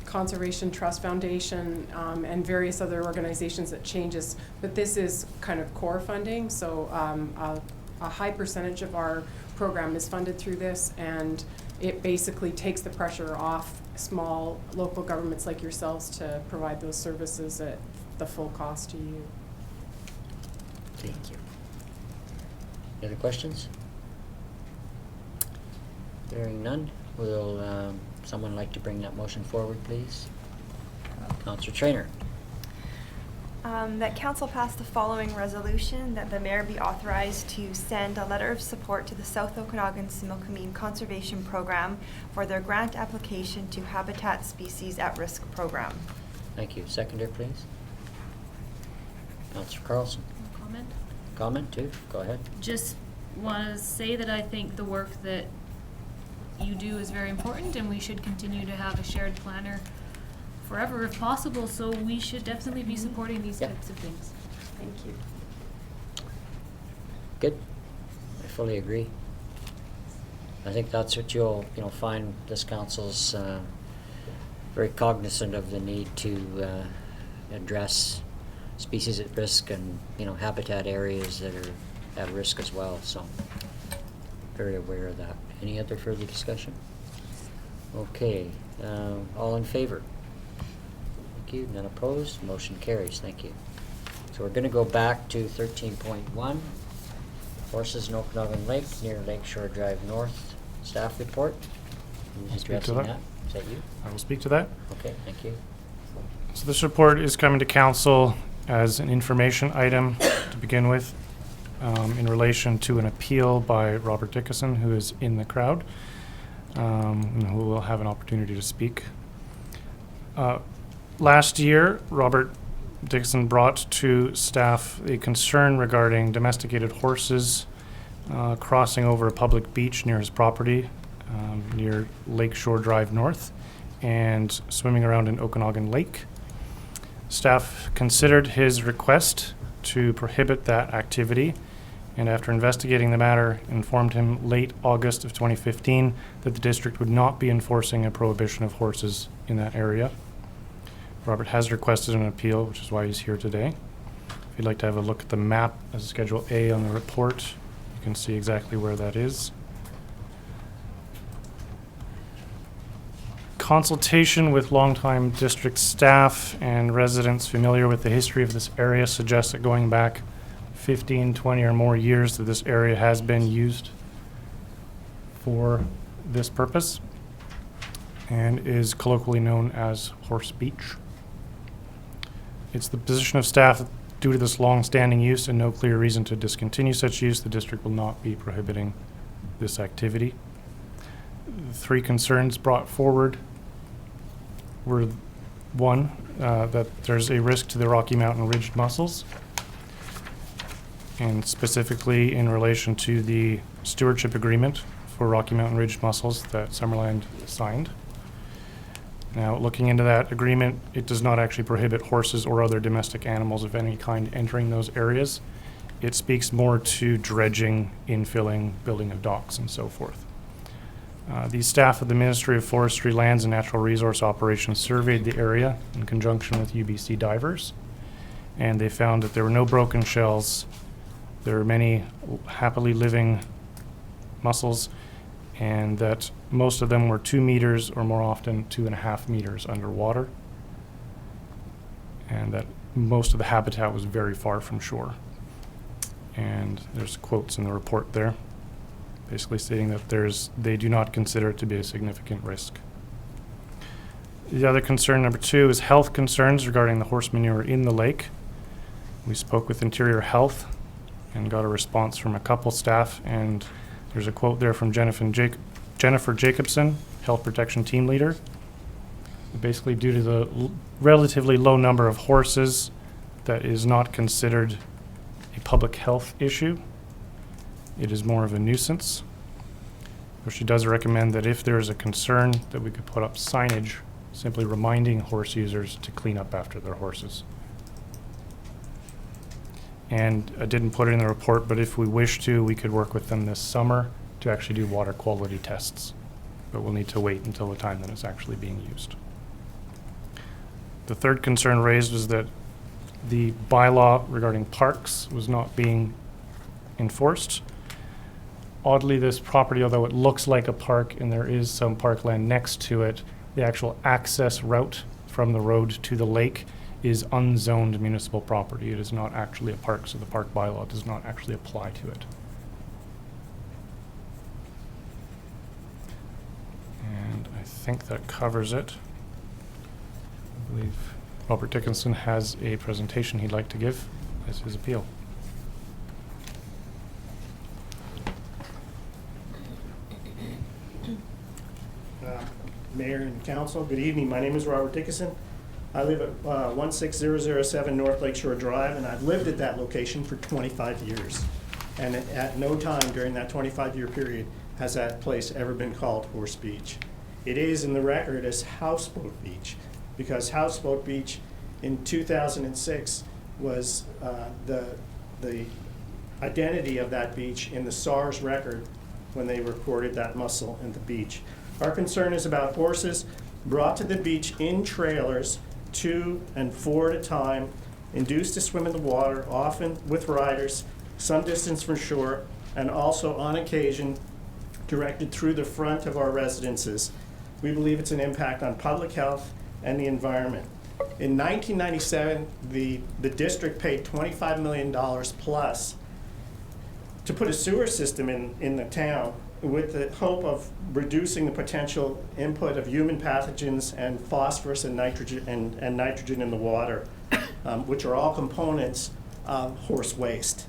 Conservation Trust Foundation, and various other organizations that changes. But this is kind of core funding, so a high percentage of our program is funded through this, and it basically takes the pressure off small local governments like yourselves to provide those services at the full cost to you. Thank you. Any other questions? Hearing none, will someone like to bring that motion forward, please? Councillor Trainer. That council pass the following resolution, that the mayor be authorized to send a letter of support to the South Okanagan-Similkameen Conservation Program for their grant application to Habitat Species at Risk Program. Thank you. Seconder, please. Councillor Carlson. Comment? Comment too? Go ahead. Just want to say that I think the work that you do is very important, and we should continue to have a shared planner forever if possible, so we should definitely be supporting these Yep. types of things. Thank you. Good. I fully agree. I think that's what you'll find this council's very cognizant of the need to address species at risk and habitat areas that are at risk as well. So very aware of that. Any other further discussion? Okay. All in favor? Thank you. None opposed? Motion carries. Thank you. So we're going to go back to 13.1. Horses in Okanagan Lake near Lakeshore Drive North. Staff report. Who's I'll speak to addressing that. that? Is that you? I will speak to that. Okay, thank you. So this report is coming to council as an information item to begin with, in relation to an appeal by Robert Dickinson, who is in the crowd, and who will have an opportunity to speak. Last year, Robert Dickinson brought to staff a concern regarding domesticated horses crossing over a public beach near his property, near Lakeshore Drive North, and swimming around in Okanagan Lake. Staff considered his request to prohibit that activity, and after investigating the matter, informed him late August of 2015 that the district would not be enforcing a prohibition of horses in that area. Robert has requested an appeal, which is why he's here today. If you'd like to have a look at the map as Schedule A on the report, you can see exactly where that is. Consultation with longtime district staff and residents familiar with the history of this area suggests that going back 15, 20 or more years that this area has been used for this purpose and is colloquially known as Horse Beach. It's the position of staff that due to this long-standing use and no clear reason to discontinue such use, the district will not be prohibiting this activity. The three concerns brought forward were one, that there's a risk to the Rocky Mountain ridged mussels, and specifically in relation to the stewardship agreement for Rocky Mountain ridged mussels that Summerland signed. Now, looking into that agreement, it does not actually prohibit horses or other domestic animals of any kind entering those areas. It speaks more to dredging, infilling, building of docks, and so forth. The staff of the Ministry of Forestry, Lands and Natural Resource Operations surveyed the area in conjunction with UBC divers, and they found that there were no broken shells. There are many happily living mussels, and that most of them were 2 meters or more often 2.5 meters underwater, and that most of the habitat was very far from shore. And there's quotes in the report there, basically stating that they do not consider it to be a significant risk. The other concern, number 2, is health concerns regarding the horse manure in the lake. We spoke with Interior Health and got a response from a couple staff, and there's a quote there from Jennifer Jacobson, Health Protection Team Leader. Basically, due to the relatively low number of horses, that is not considered a public health issue. It is more of a nuisance. But she does recommend that if there is a concern, that we could put up signage simply reminding horse users to clean up after their horses. And I didn't put it in the report, but if we wish to, we could work with them this summer to actually do water quality tests. But we'll need to wait until the time that it's actually being used. The third concern raised was that the bylaw regarding parks was not being enforced. Oddly, this property, although it looks like a park and there is some parkland next to it, the actual access route from the road to the lake is unzoned municipal property. It is not actually a park, so the park bylaw does not actually apply to it. And I think that covers it. I believe Robert Dickinson has a presentation he'd like to give as his appeal. Mayor and Council, good evening. My name is Robert Dickinson. I live at 16007 North Lakeshore Drive, and I've lived at that location for 25 years. And at no time during that 25-year period has that place ever been called Horse Beach. It is in the record as Houseboat Beach, because Houseboat Beach in 2006 was the identity of that beach in the SARS record when they recorded that mussel in the beach. Our concern is about horses brought to the beach in trailers, 2 and 4 at a time, induced to swim in the water, often with riders, some distance from shore, and also on occasion directed through the front of our residences. We believe it's an impact on public health and the environment. In 1997, the district paid $25 million plus to put a sewer system in the town with the hope of reducing the potential input of human pathogens and phosphorus and nitrogen and nitrogen in the water, which are all components of horse waste.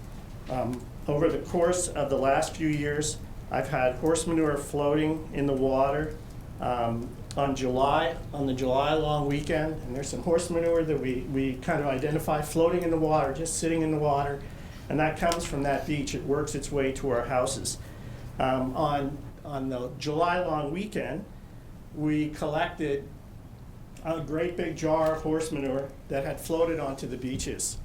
Over the course of the last few years, I've had horse manure floating in the water on the July long weekend, and there's some horse manure that we kind of identify floating in the water, just sitting in the water, and that comes from that beach. It works its way to our houses. On the July long weekend, we collected a great big jar of horse manure that had floated onto the beaches.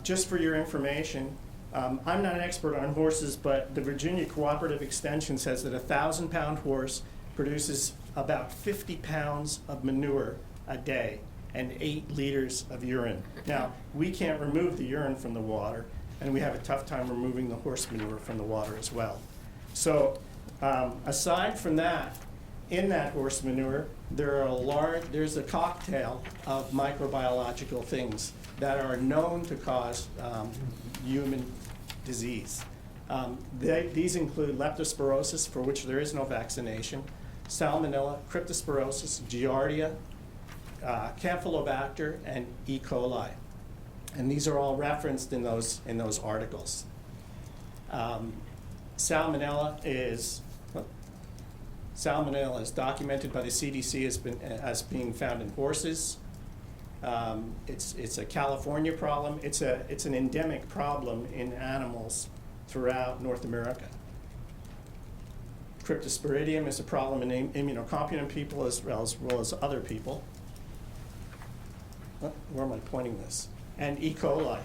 Just for your information, I'm not an expert on horses, but the Virginia Cooperative Extension says that a 1,000-pound horse produces about 50 pounds of manure a day and 8 liters of urine. Now, we can't remove the urine from the water, and we have a tough time removing the horse manure from the water as well. So aside from that, in that horse manure, there's a cocktail of microbiological things that are known to cause human disease. These include leptospirosis, for which there is no vaccination, salmonella, cryptospirosis, giardia, campylobacter, and E. coli. And these are all referenced in those articles. Salmonella is documented by the CDC as being found in horses. It's a California problem. It's an endemic problem in animals throughout North America. Cryptosporidium is a problem in immunocompetent people as well as other people. Where am I pointing this? And E. coli.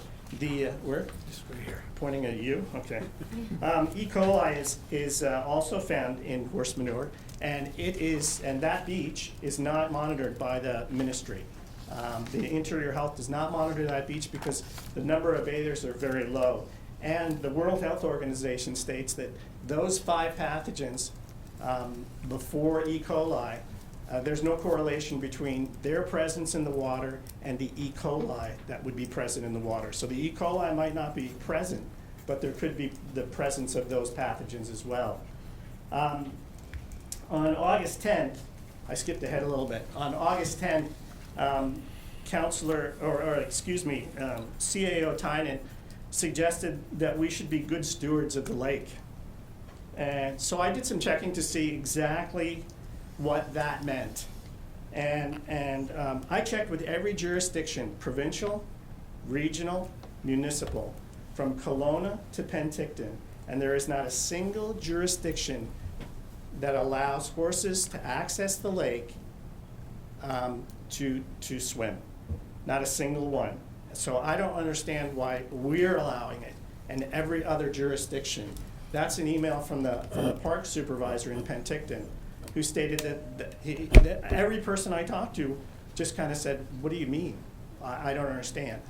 Where? Just right here. Pointing at you? Okay. E. coli is also found in horse manure, and that beach is not monitored by the ministry. The Interior Health does not monitor that beach because the number of bathers are very low. And the World Health Organization states that those 5 pathogens before E. coli, there's no correlation between their presence in the water and the E. coli that would be present in the water. So the E. coli might not be present, but there could be the presence of those pathogens as well. On August 10th, I skipped ahead a little bit. On August 10th, CAO Tynan suggested that we should be good stewards of the lake. And so I did some checking to see exactly what that meant. And I checked with every jurisdiction, provincial, regional, municipal, from Kelowna to Penticton, and there is not a single jurisdiction that allows horses to access the lake to swim. Not a single one. So I don't understand why we're allowing it and every other jurisdiction. That's an email from the park supervisor in Penticton, who stated that every person I talked to just kind of said, what do you mean? I don't understand.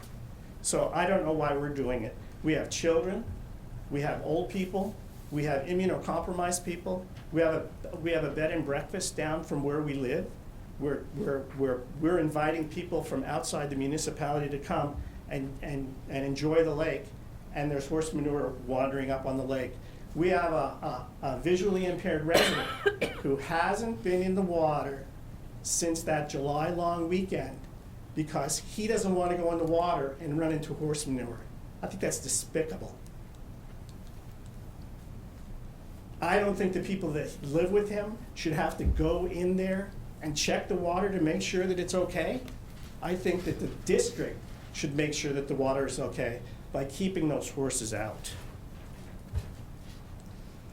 So I don't know why we're doing it. We have children, we have old people, We have immunocompromised people. We have a bed and breakfast down from where we live. We're inviting people from outside the municipality to come and enjoy the lake, and there's horse manure wandering up on the lake. We have a visually impaired resident who hasn't been in the water since that July long weekend because he doesn't want to go in the water and run into horse manure. I think that's despicable. I don't think the people that live with him should have to go in there and check the water to make sure that it's okay. I think that the district should make sure that the water is okay by keeping those horses out.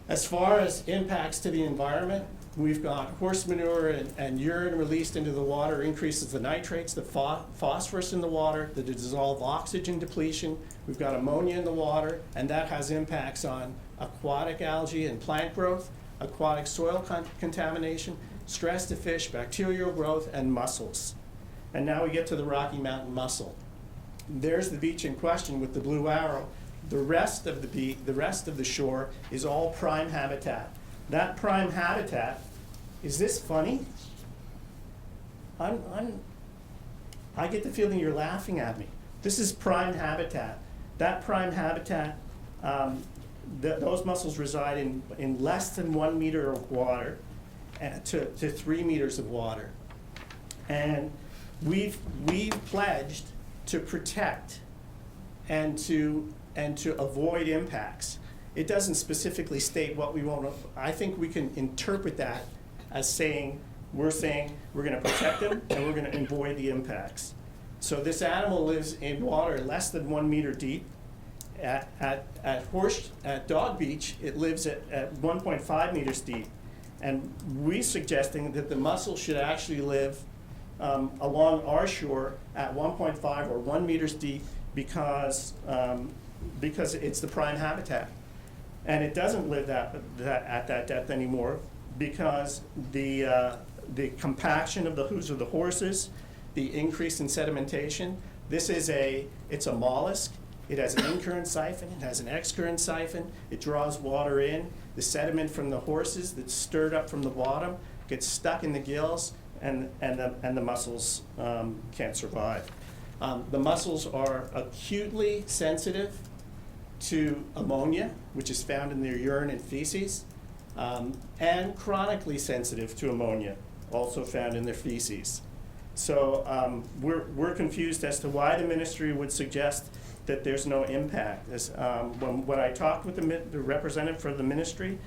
As far as impacts to the environment, we've got horse manure and urine released into the water increases the nitrates, the phosphorus in the water, the dissolved oxygen depletion. We've got ammonia in the water, and that has impacts on aquatic algae and plant growth, aquatic soil contamination, stress to fish, bacterial growth, and mussels. And now we get to the Rocky Mountain mussel. There's the beach in question with the blue arrow. The rest of the shore is all prime habitat. That prime habitat, is this funny? I get the feeling you're laughing at me. This is prime habitat. That prime habitat, those mussels reside in less than 1 meter of water to 3 meters of water. And we've pledged to protect and to avoid impacts. It doesn't specifically state what we want. I think we can interpret that as saying we're going to protect them and we're going to avoid the impacts. So this animal lives in water less than 1 meter deep. At Dog Beach, it lives at 1.5 meters deep. And we're suggesting that the mussel should actually live along our shore at 1.5 or 1 meters deep because it's the prime habitat. And it doesn't live at that depth anymore because the compaction of the hooves of the horses, the increase in sedimentation. It's a mollusk. It has an in-current siphon. It has an ex-current siphon. It draws water in. The sediment from the horses that's stirred up from the bottom gets stuck in the gills, and the mussels can't survive. The mussels are acutely sensitive to ammonia, which is found in their urine and feces, and chronically sensitive to ammonia, also found in their feces. So we're confused as to why the ministry would suggest that there's no impact. When I talked with the representative for the ministry,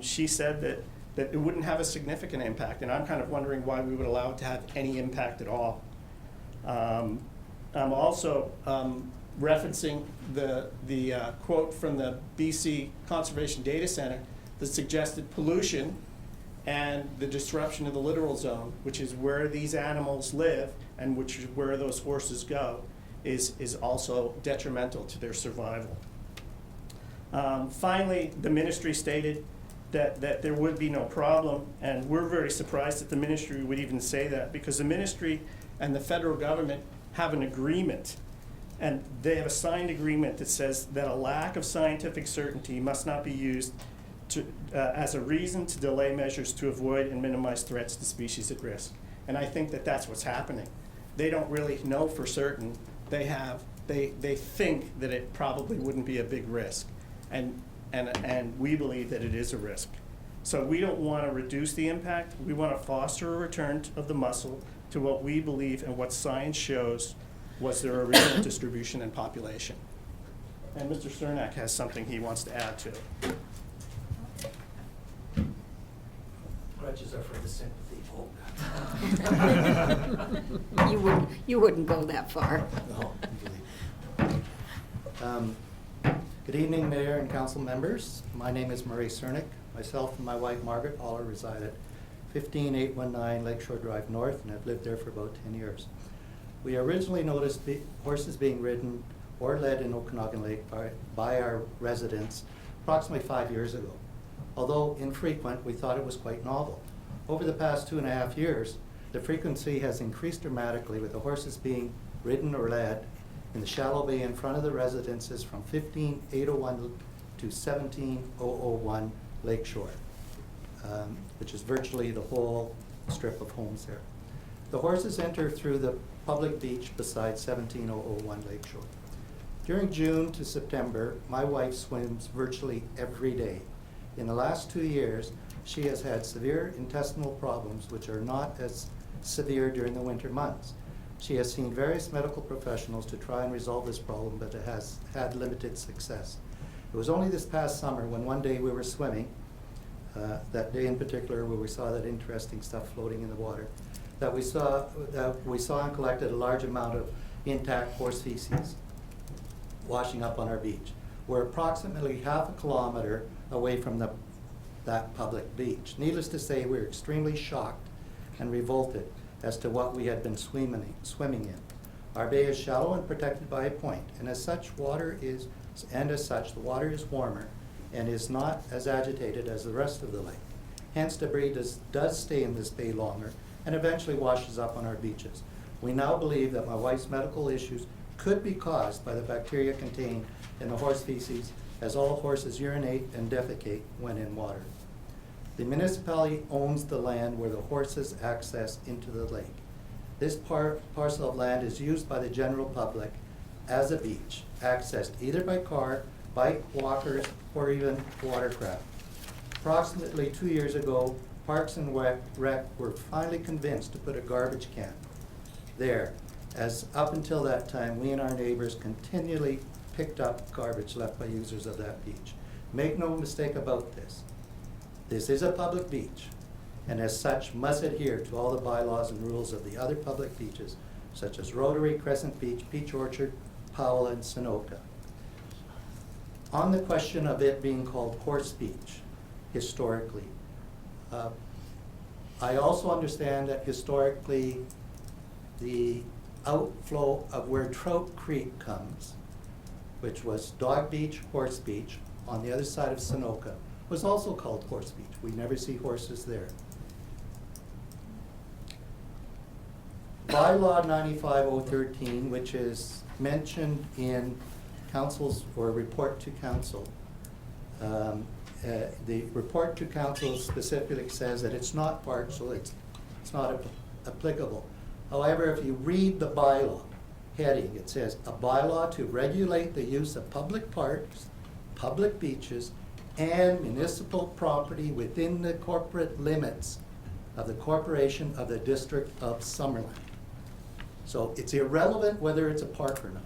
she said that it wouldn't have a significant impact, and I'm kind of wondering why we would allow it to have any impact at all. I'm also referencing the quote from the BC Conservation Data Center that suggested pollution and the disruption of the littoral zone, which is where these animals live and which is where those horses go, is also detrimental to their survival. Finally, the ministry stated that there would be no problem, and we're very surprised that the ministry would even say that, because the ministry and the federal government have an agreement, and they have a signed agreement that says that a lack of scientific certainty must not be used as a reason to delay measures to avoid and minimize threats to species at risk. And I think that that's what's happening. They don't really know for certain. They think that it probably wouldn't be a big risk, and we believe that it is a risk. So we don't want to reduce the impact. We want to foster a return of the mussel to what we believe and what science shows was their original distribution and population. And Mr. Cernak has something he wants to add to it. Grudges are for the sympathy folk. You wouldn't go that far. No, good evening, Mayor and Council members. My name is Murray Cernak. Myself and my wife Margaret Aller reside at 15819 Lakeshore Drive North, and I've lived there for about 10 years. We originally noticed horses being ridden or led in Okanagan Lake by our residents approximately 5 years ago. Although infrequent, we thought it was quite novel. Over the past 2.5 years, the frequency has increased dramatically, with the horses being ridden or led in the shallow bay in front of the residences from 15801 to 17001 Lakeshore, which is virtually the whole strip of homes there. The horses enter through the public beach beside 17001 Lakeshore. During June to September, my wife swims virtually every day. In the last 2 years, she has had severe intestinal problems which are not as severe during the winter months. She has seen various medical professionals to try and resolve this problem, but it has had limited success. It was only this past summer when one day we were swimming, that day in particular where we saw that interesting stuff floating in the water, that we saw and collected a large amount of intact horse feces washing up on our beach. We're approximately half a kilometer away from that public beach. Needless to say, we're extremely shocked and revolted as to what we had been swimming in. Our bay is shallow and protected by a point, and as such, the water is warmer and is not as agitated as the rest of the lake. Hence, debris does stay in this bay longer and eventually washes up on our beaches. We now believe that my wife's medical issues could be caused by the bacteria contained in the horse feces, as all horses urinate and defecate when in water. The municipality owns the land where the horses access into the lake. This parcel of land is used by the general public as a beach, accessed either by car, bike, walkers, or even watercraft. Approximately 2 years ago, Parks and Rec were finally convinced to put a garbage can there, as up until that time, we and our neighbors continually picked up garbage left by users of that beach. Make no mistake about this. This is a public beach, and as such must adhere to all the bylaws and rules of the other public beaches, such as Rotary, Crescent Beach, Peach Orchard, Powell, and Sunoca. On the question of it being called Horse Beach, historically, I also understand that historically the outflow of where Trout Creek comes, which was Dog Beach, Horse Beach, on the other side of Sunoca, was also called Horse Beach. We never see horses there. Bylaw 95013, which is mentioned in council's or report to council, the report to council specifically says that it's not part, so it's not applicable. However, if you read the bylaw heading, it says, a bylaw to regulate the use of public parks, public beaches, and municipal property within the corporate limits of the corporation of the District of Summerland. So it's irrelevant whether it's a park or not.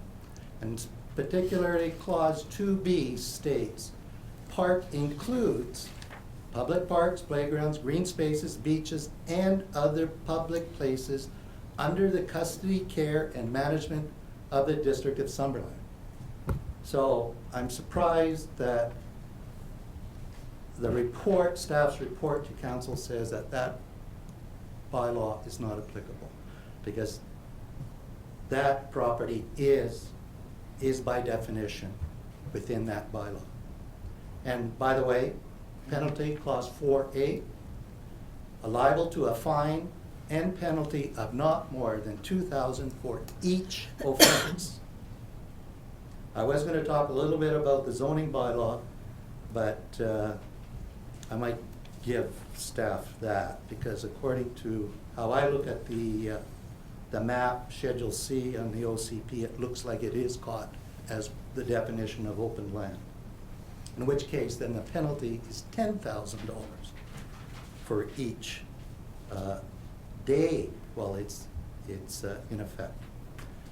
And particularly Clause 2B states, park includes public parks, playgrounds, green spaces, beaches, and other public places under the custody, care, and management of the District of Summerland. So I'm surprised that the report, staff's report to council says that that bylaw is not applicable, because that property is by definition within that bylaw. And by the way, penalty, clause 4A, liable to a fine and penalty of not more than $2,000 for each offense. I was going to talk a little bit about the zoning bylaw, but I might give staff that, because according to how I look at the map, Schedule C on the OCP, it looks like it is caught as the definition of open land. In which case, then the penalty is $10,000 for each day while it's in effect.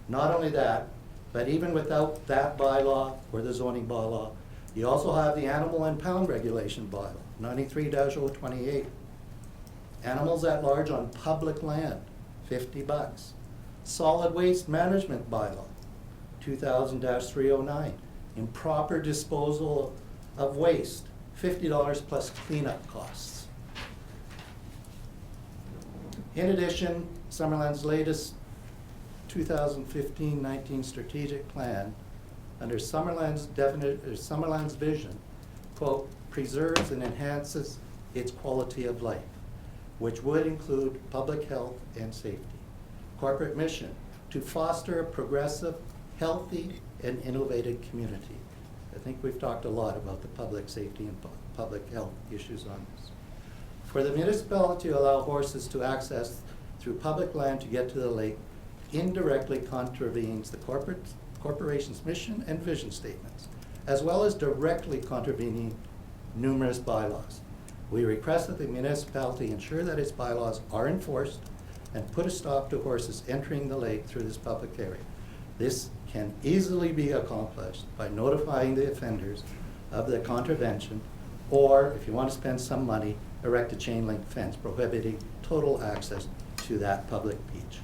Not only that, but even without that bylaw or the zoning bylaw, you also have the animal and pound regulation bylaw, 93-028. Animals at large on public land, $50. Solid waste management bylaw, 2000-309. Improper disposal of waste, $50 plus cleanup costs. In addition, Summerland's latest 2015-19 strategic plan, under Summerland's vision, quote, preserves and enhances its quality of life, which would include public health and safety. Corporate mission, to foster a progressive, healthy, and innovative community. I think we've talked a lot about the public safety and public health issues on this. For the municipality to allow horses to access through public land to get to the lake indirectly contravenes the corporation's mission and vision statements, as well as directly contravening numerous bylaws. We request that the municipality ensure that its bylaws are enforced and put a stop to horses entering the lake through this public area. This can easily be accomplished by notifying the offenders of the contravention, or if you want to spend some money, erect a chain link fence prohibiting total access to that public beach.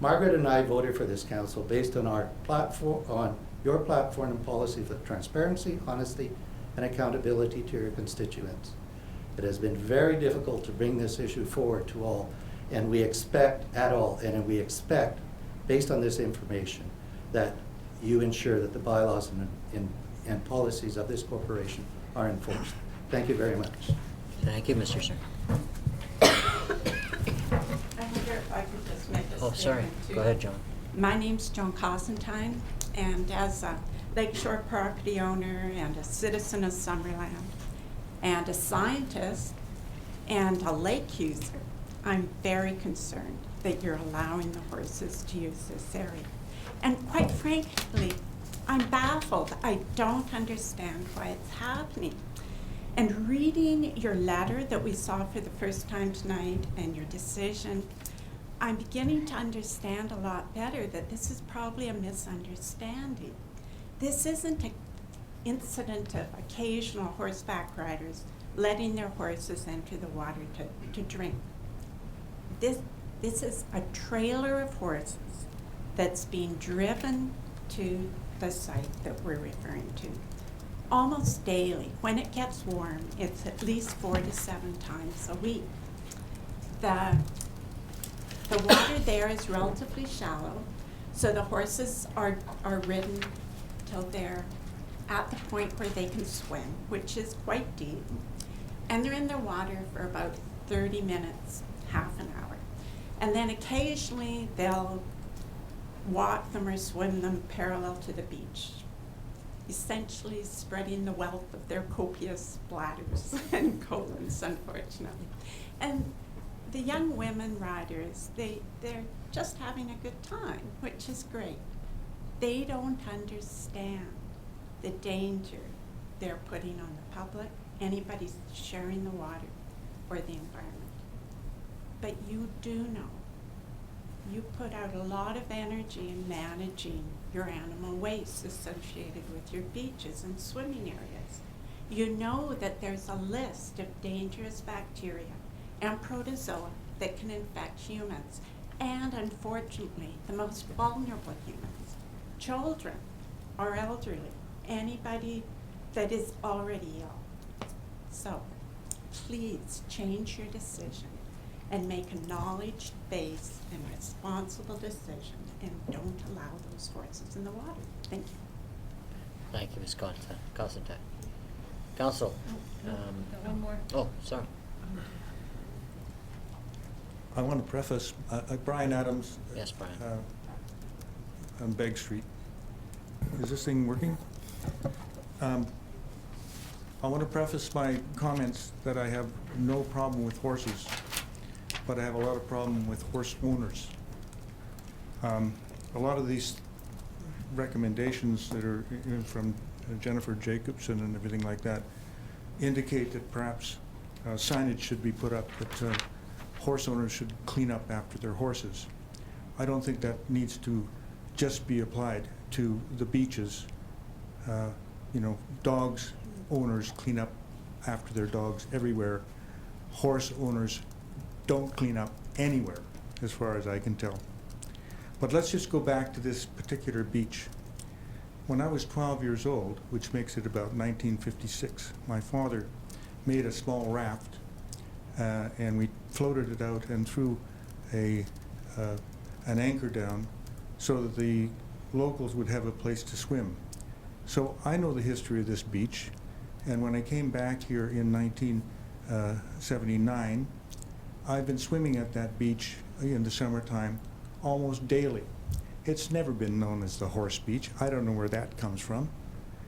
Margaret and I voted for this council based on our platform, on your platform and policy for transparency, honesty, and accountability to your constituents. It has been very difficult to bring this issue forward to all, and we expect, based on this information, that you ensure that the bylaws and policies of this corporation are enforced. Thank you very much. Thank you, Mr. Sir. I wonder if I could just make a Oh, sorry. statement too. Go ahead, John. My name's Joan Cosentine, and as a lakeshore property owner and a citizen of Summerland and a scientist and a lake user, I'm very concerned that you're allowing the horses to use this area. And quite frankly, I'm baffled. I don't understand why it's happening. And reading your letter that we saw for the first time tonight and your decision, I'm beginning to understand a lot better that this is probably a misunderstanding. This isn't an incident of occasional horseback riders letting their horses enter the water to drink. This is a trailer of horses that's being driven to the site that we're referring to almost daily. When it gets warm, it's at least 4 to 7 times a week. The water there is relatively shallow, so the horses are ridden till they're at the point where they can swim, which is quite deep. And they're in the water for about 30 minutes, half an hour. And then occasionally they'll walk them or swim them parallel to the beach, essentially spreading the wealth of their copious bladders and colons, unfortunately. And the young women riders, they're just having a good time, which is great. They don't understand the danger they're putting on the public, anybody sharing the water, or the environment. But you do know. You put out a lot of energy in managing your animal waste associated with your beaches and swimming areas. You know that there's a list of dangerous bacteria and protozoa that can infect humans, and unfortunately, the most vulnerable humans, children or elderly, anybody that is already ill. So please change your decision and make a knowledge-based and responsible decision, and don't allow those horses in the water. Thank you. Thank you, Ms. Constantine. Council. Got one more. Oh, sorry. I want to preface, Brian Adams. Yes, Brian. On Begg Street. Is this thing working? I want to preface my comments that I have no problem with horses, but I have a lot of problem with horse owners. A lot of these recommendations that are from Jennifer Jacobson and everything like that indicate that perhaps signage should be put up that horse owners should clean up after their horses. I don't think that needs to just be applied to the beaches. Dogs owners clean up after their dogs everywhere. Horse owners don't clean up anywhere, as far as I can tell. But let's just go back to this particular beach. When I was 12 years old, which makes it about 1956, my father made a small raft and we floated it out and threw an anchor down so that the locals would have a place to swim. So I know the history of this beach, and when I came back here in 1979, I've been swimming at that beach in the summertime almost daily. It's never been known as the Horse Beach. I don't know where that comes from.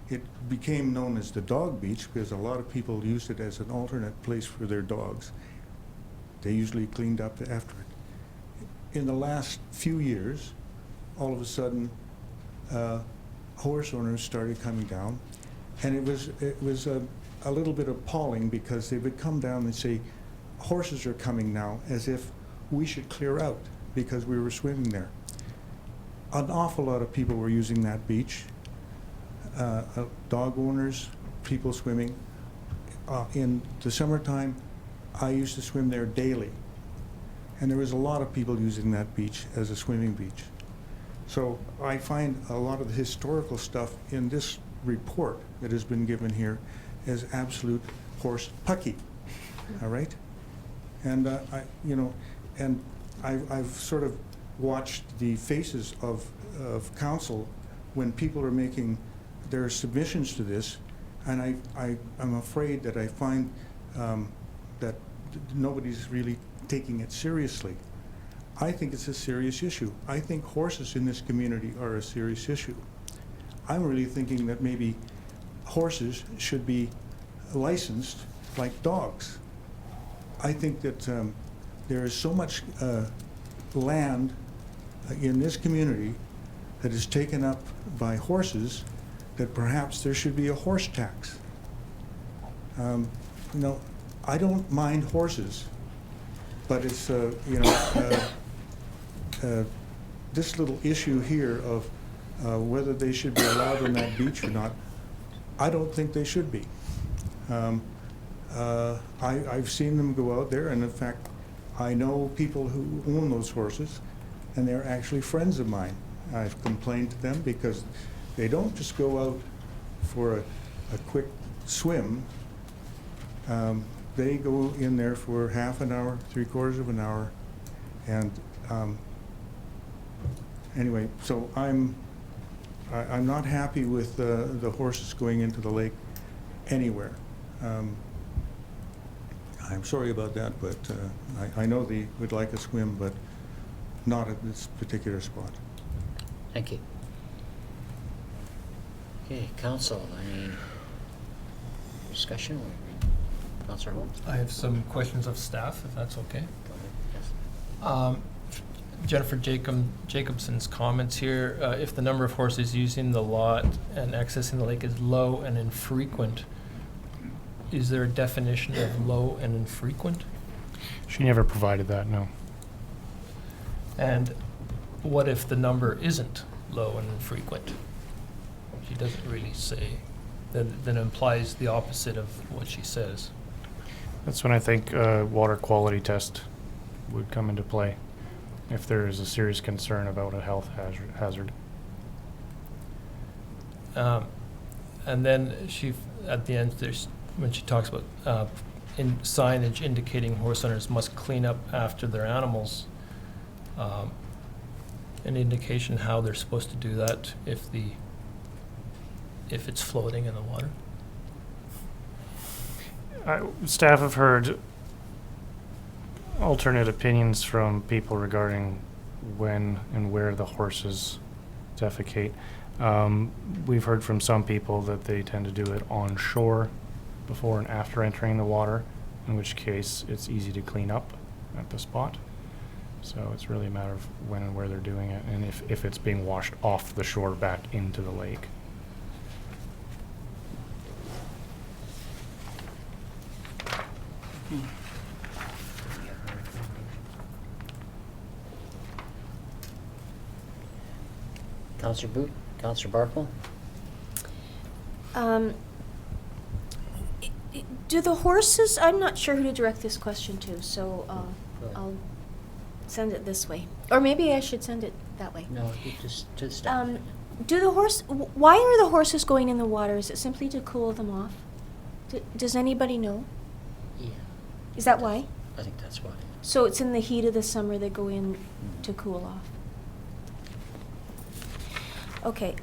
it became known as the dog beach because a lot of people used it as an alternate place for their dogs. They usually cleaned up after it. In the last few years, all of a sudden, horse owners started coming down, and it was a little bit appalling because they would come down and say, horses are coming now, as if we should clear out because we were swimming there. An awful lot of people were using that beach, dog owners, people swimming. In the summertime, I used to swim there daily, and there was a lot of people using that beach as a swimming beach. So I find a lot of the historical stuff in this report that has been given here as absolute horse pucky, all right? And I've sort of watched the faces of council when people are making their submissions to this, and I'm afraid that I find that nobody's really taking it seriously. I think it's a serious issue. I think horses in this community are a serious issue. I'm really thinking that maybe horses should be licensed like dogs. I think that there is so much land in this community that is taken up by horses that perhaps there should be a horse tax. I don't mind horses, but it's this little issue here of whether they should be allowed on that beach or not. I don't think they should be. I've seen them go out there, and in fact, I know people who own those horses, and they're actually friends of mine. I've complained to them because they don't just go out for a quick swim. They go in there for half an hour, 3/4 of an hour, and anyway, so I'm not happy with the horses going into the lake anywhere. I'm sorry about that, but I know they would like a swim, but not at this particular spot. Thank you. Okay, council, any discussion? Councilor Holmes? I have some questions of staff, if that's okay. Go ahead, yes. Jennifer Jacobson's comments here, if the number of horses using the lot and accessing the lake is low and infrequent, is there a definition of low and infrequent? She never provided that, no. And what if the number isn't low and infrequent? She doesn't really say. That implies the opposite of what she says. That's when I think water quality test would come into play, if there is a serious concern about a health hazard. And then at the end, when she talks about in signage indicating horse owners must clean up after their animals, an indication how they're supposed to do that if it's floating in the water. Staff have heard alternate opinions from people regarding when and where the horses defecate. We've heard from some people that they tend to do it on shore before and after entering the water, in which case it's easy to clean up at the spot. So it's really a matter of when and where they're doing it, and if it's being washed off the shore back into the lake. Councilor Boot, Councilor Barkle? Do the horses, I'm not sure who to direct this question to, so I'll send it this way. Or maybe I should send it that way. No, you just to the staff. Why are the horses going in the water? Is it simply to cool them off? Does anybody know? Yeah. Is that why? I think that's why. So it's in the heat of the summer they go in to cool off. Okay.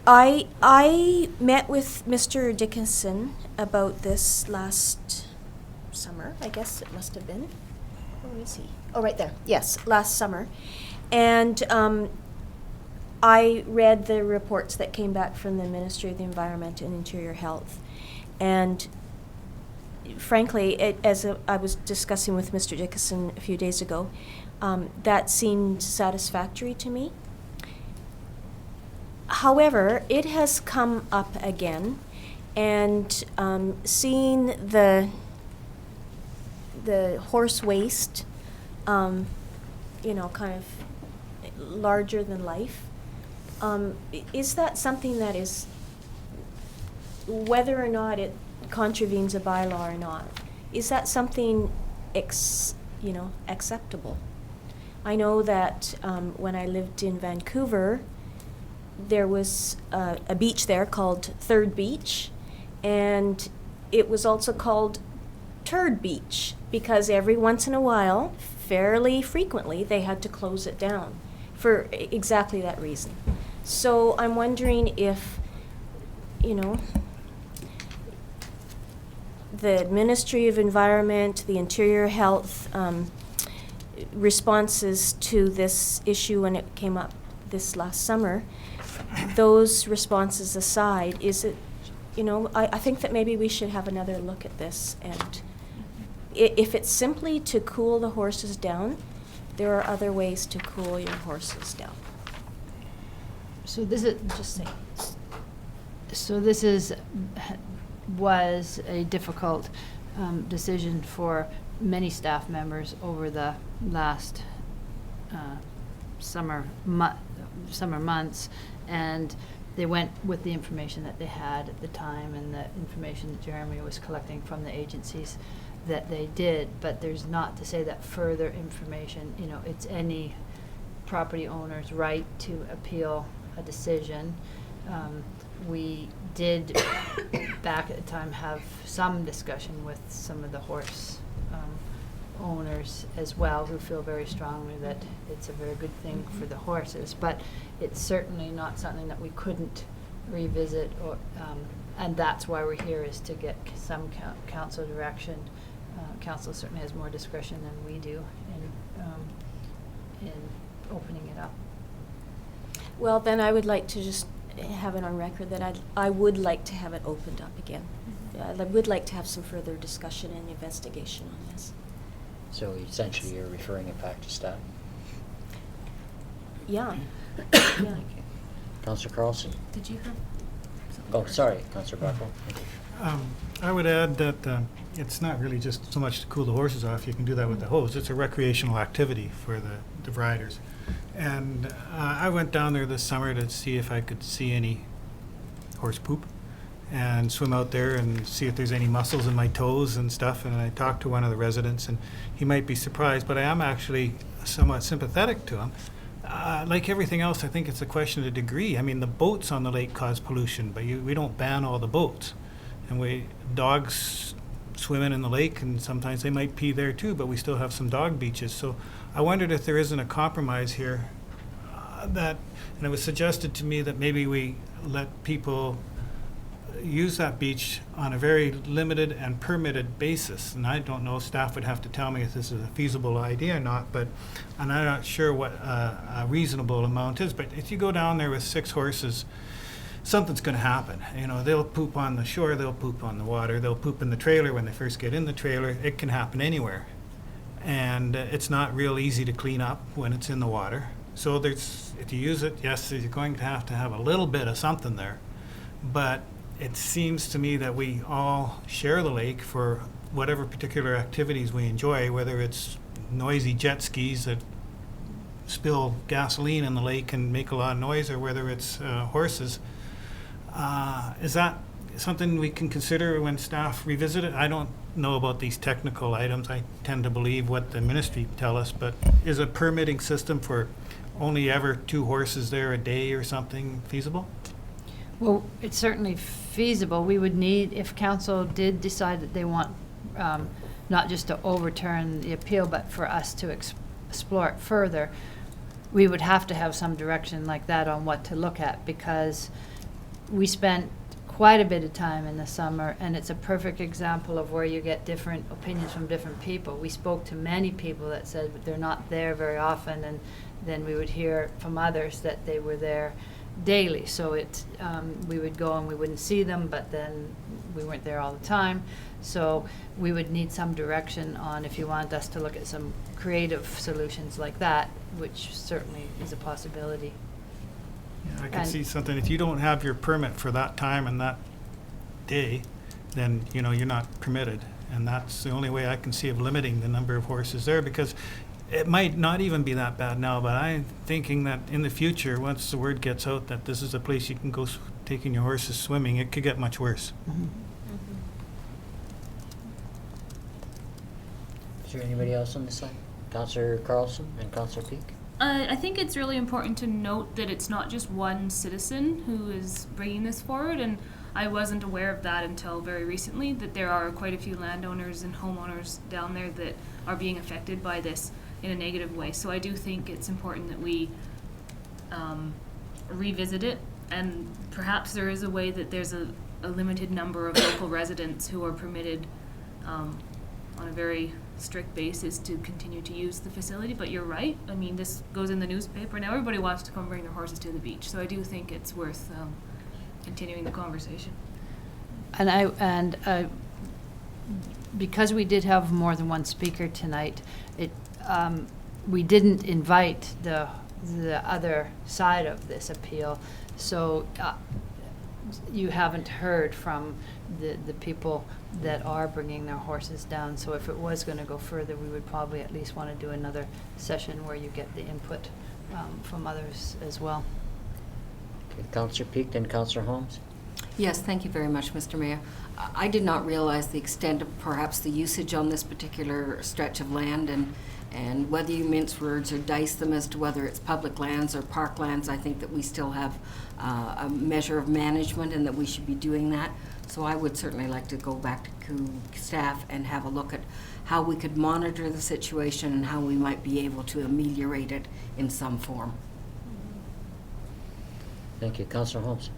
I met with Mr. Dickinson about this last summer. I guess it must have been. Where is he? Oh, right there. Yes, last summer. And I read the reports that came back from the Ministry of the Environment and Interior Health, and frankly, I was discussing with Mr. Dickinson a few days ago, that seemed satisfactory to me. However, it has come up again, and seeing the horse waste, kind of larger than life, is that something that is, whether or not it contravenes a bylaw or not, is that something acceptable? I know that when I lived in Vancouver, there was a beach there called Third Beach, and it was also called Turd Beach because every once in a while, fairly frequently, they had to close it down for exactly that reason. So I'm wondering if, the Ministry of Environment, the Interior Health responses to this issue when it came up this last summer, those responses aside, is it, I think that maybe we should have another look at this, and if it's simply to cool the horses down, there are other ways to cool your horses down. So this is, just saying, so this was a difficult decision for many staff members over the last summer months, and they went with the information that they had at the time and the information that Jeremy was collecting from the agencies that they did. But there's not to say that further information, it's any property owner's right to appeal a decision. We did back at the time have some discussion with some of the horse owners as well, who feel very strongly that it's a very good thing for the horses, but it's certainly not something that we couldn't revisit, or and that's why we're here, is to get some council direction. Council certainly has more discretion than we do in opening it up. Well, then I would like to just have it on record that I would like to have it opened up again. I would like to have some further discussion and investigation on this. So essentially, you're referring it back to staff? Yeah. Thank you. Councillor Carlson? Did you have something? Oh, sorry, Councillor Buckle. I would add that it's not really just so much to cool the horses off. You can do that with the hose. It's a recreational activity for the riders. And I went down there this summer to see if I could see any horse poop and swim out there and see if there's any mussels in my toes and stuff. And I talked to one of the residents, and he might be surprised, but I am actually somewhat sympathetic to him. Like everything else, I think it's a question of degree. I mean, the boats on the lake cause pollution, but we don't ban all the boats. And dogs swimming in the lake, and sometimes they might pee there too, but we still have some dog beaches. So I wondered if there isn't a compromise here and it was suggested to me that maybe we let people use that beach on a very limited and permitted basis. And I don't know, staff would have to tell me if this is a feasible idea or not, and I'm not sure what a reasonable amount is. But if you go down there with 6 horses, something's going to happen. They'll poop on the shore, they'll poop on the water, they'll poop in the trailer when they first get in the trailer. It can happen anywhere. And it's not real easy to clean up when it's in the water. So if you use it, yes, you're going to have a little bit of something there. But it seems to me that we all share the lake for whatever particular activities we enjoy, whether it's noisy jet skis that spill gasoline in the lake and make a lot of noise, or whether it's horses. Is that something we can consider when staff revisit it? I don't know about these technical items. I tend to believe what the ministry tell us, but is a permitting system for only ever 2 horses there a day or something feasible? Well, it's certainly feasible. We would need, if council did decide that they want not just to overturn the appeal, but for us to explore it further, we would have to have some direction like that on what to look at, because we spent quite a bit of time in the summer, and it's a perfect example of where you get different opinions from different people. We spoke to many people that said they're not there very often, and then we would hear from others that they were there daily. So we would go and we wouldn't see them, but then we weren't there all the time. So we would need some direction on if you wanted us to look at some creative solutions like that, which certainly is a possibility. Yeah, I can And- see something, if you don't have your permit for that time and that day, then, you know, you're not permitted. And that's the only way I can see of limiting the number of horses there, because it might not even be that bad now, but I'm thinking that in the future, once the word gets out that this is a place you can go taking your horses swimming, it could get much worse. Is there anybody else on this side? Councillor Carlson and Councillor Peak? I think it's really important to note that it's not just one citizen who is bringing this forward, and I wasn't aware of that until very recently, that there are quite a few landowners and homeowners down there that are being affected by this in a negative way. So I do think it's important that we revisit it, and perhaps there is a way that there's a limited number of local residents who are permitted on a very strict basis to continue to use the facility. But you're right, I mean, this goes in the newspaper, now everybody wants to come bring their horses to the beach, so I do think it's worth continuing the conversation. And because we did have more than one speaker tonight, we didn't invite the other side of this appeal, so you haven't heard from the people that are bringing their horses down. So if it was going to go further, we would probably at least want to do another session where you get the input from others as well. Okay, Councillor Peak, then Councillor Holmes. Yes, thank you very much, Mr. Mayor. I did not realize the extent of perhaps the usage on this particular stretch of land, and whether you mince words or dice them as to whether it's public lands or park lands, I think that we still have a measure of management and that we should be doing that. So I would certainly like to go back to staff and have a look at how we could monitor the situation and how we might be able to ameliorate it in some form. Thank you. Councillor Holmes.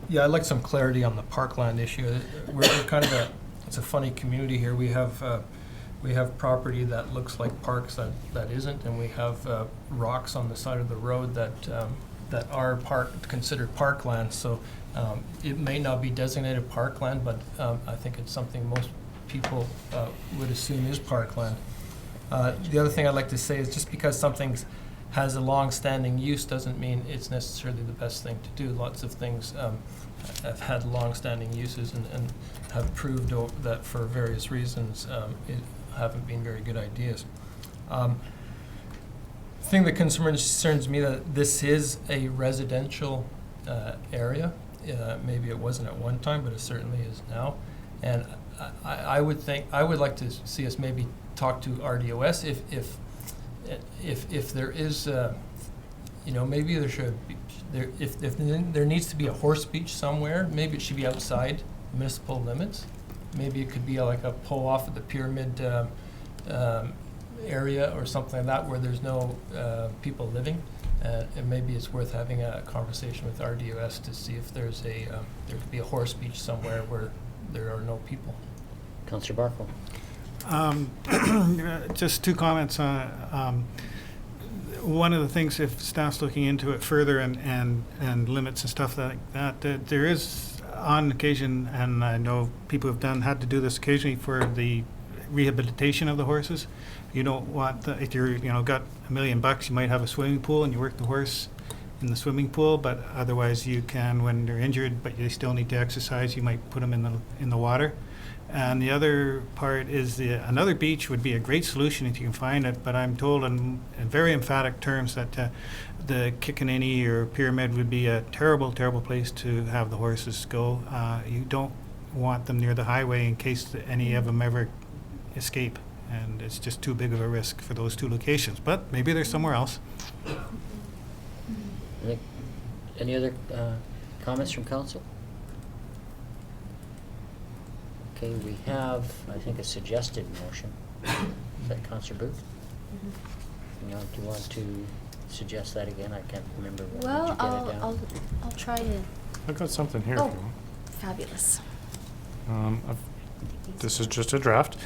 Yeah, I'd like some clarity on the parkland issue. We're kind of it's a funny community here. We have property that looks like parks that isn't, and we have rocks on the side of the road that are considered parkland. So it may not be designated parkland, but I think it's something most people would assume is parkland. The other thing I'd like to say is just because something has a long-standing use doesn't mean it's necessarily the best thing to do. Lots of things have had long-standing uses and have proved that for various reasons haven't been very good ideas. The thing that concerns me that this is a residential area. Maybe it wasn't at one time, but it certainly is now. And I would like to see us maybe talk to RDOS if there is, maybe there should be, if there needs to be a horse beach somewhere, maybe it should be outside municipal limits. Maybe it could be like a pull off at the pyramid area or something like that where there's no people living. And maybe it's worth having a conversation with RDOS to see if there could be a horse beach somewhere where there are no people. Councillor Barkle. Just two comments on one of the things, if staff's looking into it further and limits and stuff like that, there is on occasion, and I know people have had to do this occasionally for the rehabilitation of the horses. You don't want if you're got $1 million, you might have a swimming pool and you work the horse in the swimming pool, but otherwise you can, when they're injured but they still need to exercise, you might put them in the water. And the other part is another beach would be a great solution if you can find it, but I'm told in very emphatic terms that the Kickaninny or Pyramid would be a terrible, terrible place to have the horses go. You don't want them near the highway in case any of them ever escape, and it's just too big of a risk for those two locations. But maybe they're somewhere else. Any other comments from council? Okay, we have, I think, a suggested motion. Is that Councillor Booth? Do you want to suggest that again? I can't remember. Well, I'll try to I've got something here. if Oh, you want. fabulous. This is just a draft.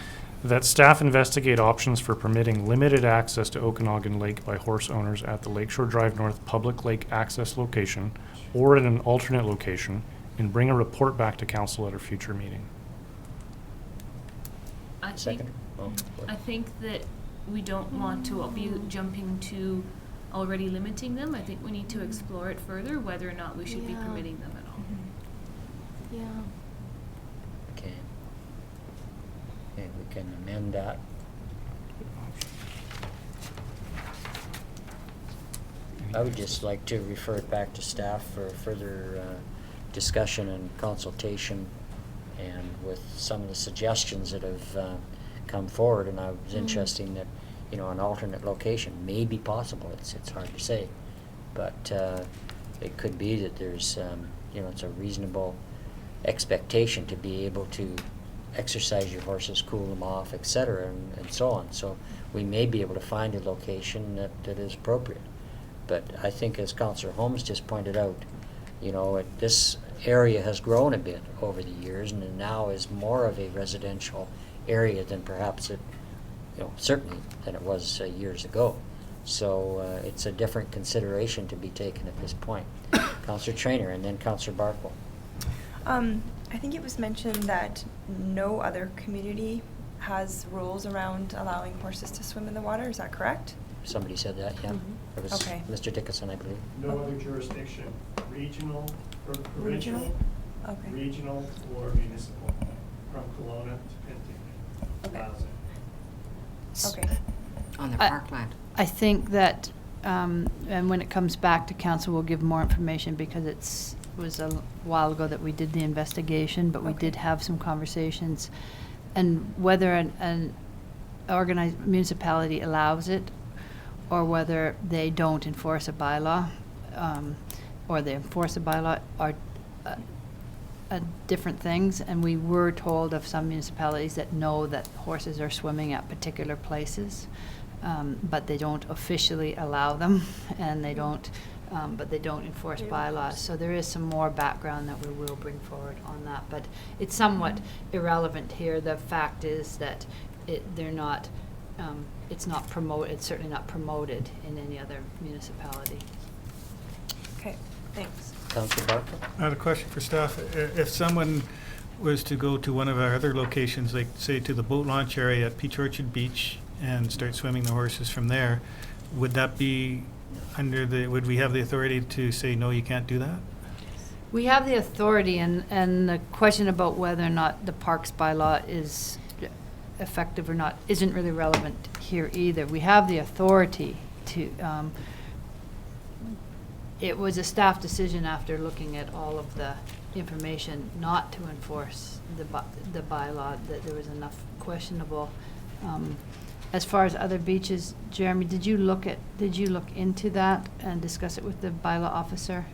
That staff investigate options for permitting limited access to Okanagan Lake by horse owners at the Lakeshore Drive North public lake access location or at an alternate location, and bring a report back to council at a future meeting. Second? Oh, I think that we don't want to be jumping to already limiting them. I think we need to explore it further, whether or not we should be Yeah. permitting them at all. Yeah. Okay. Okay, we can amend that. I would just like to refer it back to staff for further discussion and consultation, and with some of the suggestions that have come forward, and I was interested that, you know, an alternate location may be possible. It's hard to say, but it could be that there's, you know, it's a reasonable expectation to be able to exercise your horses, cool them off, etc., and so on. So we may be able to find a location that is appropriate. But I think, as Councillor Holmes just pointed out, you know, this area has grown a bit over the years, and it now is more of a residential area than perhaps it, you know, certainly than it was years ago. So it's a different consideration to be taken at this point. Councillor Traynor, and then Councillor Barkle. I think it was mentioned that no other community has rules around allowing horses to swim in the water. Is that correct? Somebody said that, yeah. It was Okay. Mr. Dickinson, I believe. No other jurisdiction, regional or provincial, Regional? Okay. regional or municipal, from Kelowna to Penticton. Plaza. Okay. On their I- parkland. I think that, and when it comes back to council, we'll give more information because it was a while ago that we did the investigation, but we Okay. did have some conversations. And whether an organized municipality allows it or whether they don't enforce a bylaw, or they enforce a bylaw are different things. And we were told of some municipalities that know that horses are swimming at particular places. But they don't officially allow them, and they don't, but they don't enforce bylaws. So there is some more background that we will bring forward on that, but it's somewhat irrelevant here. The fact is that they're not, it's not it's certainly not promoted in any other municipality. Okay, thanks. Councillor Barkle? I have a question for staff. If someone was to go to one of our other locations, like say to the boat launch area at Peach Orchard Beach and start swimming the horses from there, would that be would we have the authority to say, no, you can't do that? We have the authority, and the question about whether or not the parks bylaw is effective or not isn't really relevant here either. We have the authority to, it was a staff decision after looking at all of the information not to enforce the bylaw, that there was enough questionable. As far as other beaches, Jeremy, did you look into that and discuss it with the bylaw officer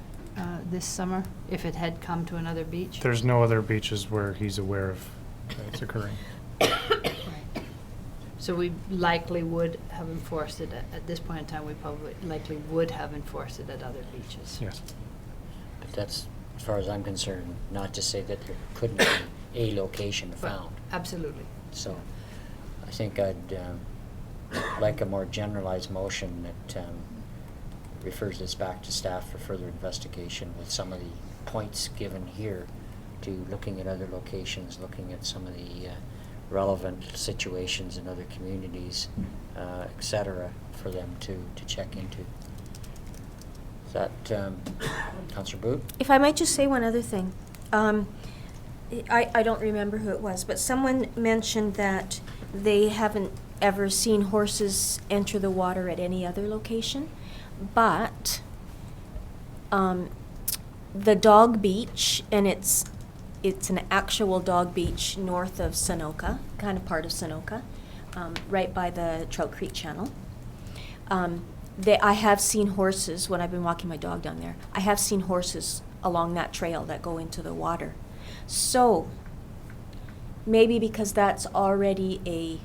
this summer, if it had come to another beach? There's no other beaches where he's aware of that it's occurring. Right. So we likely would have enforced it at this point in time. We probably likely would have enforced it at other beaches. Yes. But that's, as far as I'm concerned, not to say that there couldn't be a location found. Absolutely. So I think I'd like a more generalized motion that refers this back to staff for further investigation with some of the points given here, to looking at other locations, looking at some of the relevant situations in other communities, et cetera, for them to check into. Is that, Councillor Boot? If I might just say one other thing. I don't remember who it was, but someone mentioned that they haven't ever seen horses enter the water at any other location, but the dog beach, and it's an actual dog beach north of Sunoka, kind of part of Sunoka, right by the Trout Creek Channel. I have seen horses when I've been walking my dog down there. I have seen horses along that trail that go into the water. So maybe because that's already a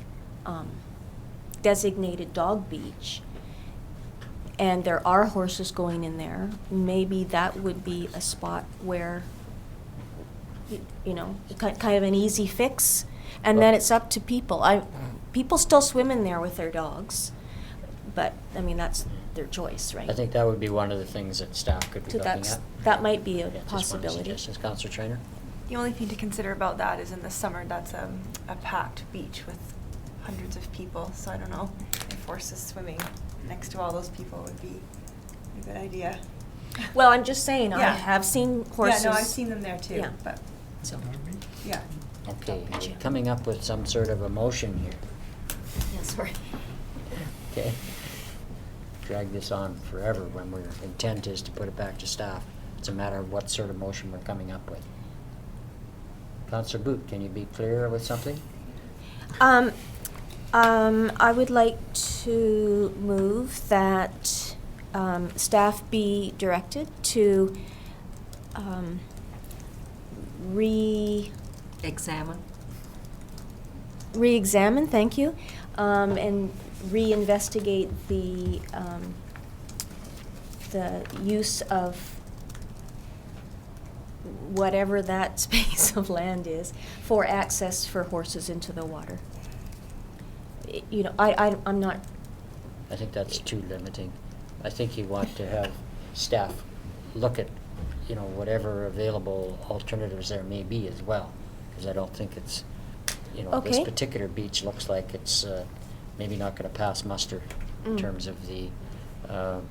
designated dog beach, and there are horses going in there, maybe that would be a spot where, you know, kind of an easy fix, and then it's up to people. People still swim in there with their dogs, but, I mean, that's their choice, right? I think that would be one of the things that staff could be So looking at. that might be a Yeah, just one of the possibility. suggestions. Councillor Trainer? The only thing to consider about that is in the summer, that's a packed beach with hundreds of people, so I don't know if horses swimming next to all those people would be a good idea. Well, I'm just saying, I Yeah. have seen horses. Yeah, no, I've seen them there too, Yeah. but, So, yeah. Okay, we're coming up with some sort of a motion here. yeah, sorry. Okay. Drag this on forever when our intent is to put it back to staff. It's a matter of what sort of motion we're coming up with. Councillor Boot, can you be clearer with something? I would like to move that staff be directed to re-examine, thank you, and reinvestigate the use of whatever that space of land is for access for horses into the water. You know, I'm not, I think that's too limiting. I think you want to have staff look at, you know, whatever available alternatives there may be as well. Because I don't think it's, you know, this Okay. particular beach looks like it's maybe not going to pass muster in terms of the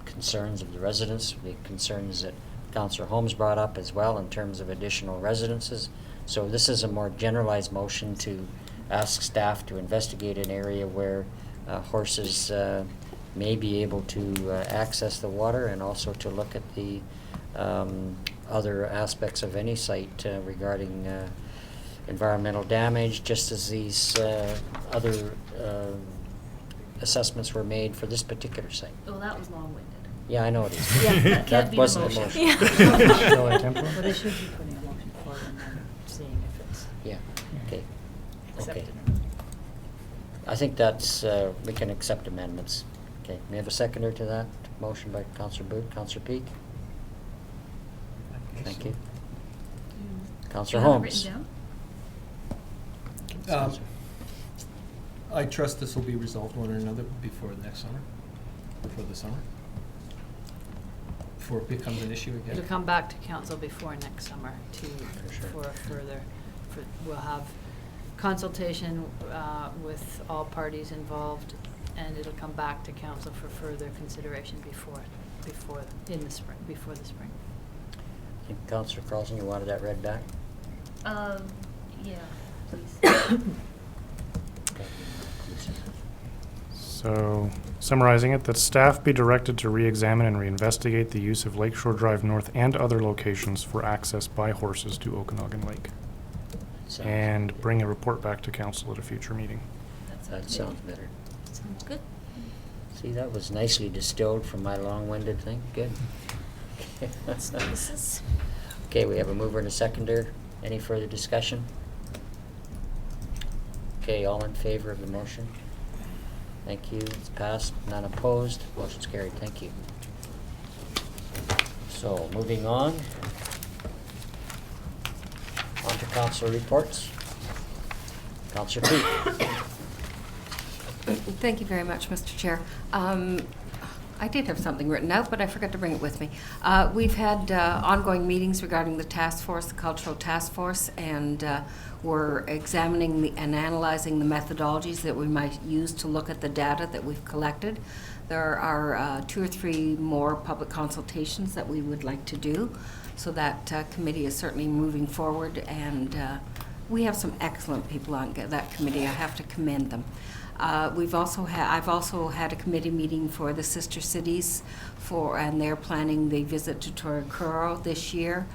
concerns of the residents, the concerns that Councillor Holmes brought up as well in terms of additional residences. So this is a more generalized motion to ask staff to investigate an area where horses may be able to access the water, and also to look at the other aspects of any site regarding environmental damage, just as these other assessments were made for this particular site. Oh, that was long-winded. Yeah, I know it is. Yeah. That can't be the wasn't a motion. motion. Yeah. Shall I temper? But they should be putting a motion forward and then seeing if it's Yeah, okay. accepted. Okay. I think that's, we can accept amendments. Okay, may I have a seconder to that? Motion by Councillor Boot, Councillor Peak? Thank you. Councillor You have it Holmes? written down? Councillor. I trust this will be resolved one or another before next summer, before the summer, before it becomes an issue again. It'll come back to council before next summer For sure. for a further, we'll have consultation with all parties involved, and it'll come back to council for further consideration before the spring. I think Councillor Carlson, you wanted that read back? Yeah, please. Okay. So, summarizing it, that staff be directed to re-examine and reinvestigate the use of Lakeshore Drive North and other locations for access by horses to Okanagan Lake. Sounds And good. bring a report back to council at a future meeting. That sounds better. Sounds good. See, that was nicely distilled from my long-winded thing. Good. This is. Okay, we have a mover and a seconder. Any further discussion? Okay, all in favor of the motion? Thank you. It's passed. None opposed. Motion's carried. Thank you. So, moving on. On to council reports. Councillor Peak. Thank you very much, Mr. Chair. I did have something written out, but I forgot to bring it with me. We've had ongoing meetings regarding the task force, the cultural task force, and we're examining and analyzing the methodologies that we might use to look at the data that we've collected. There are 2 or 3 more public consultations that we would like to do, so that committee is certainly moving forward, and we have some excellent people on that committee. I have to commend them. I've also had a committee meeting for the sister cities and they're planning the visit to Toracuro this year.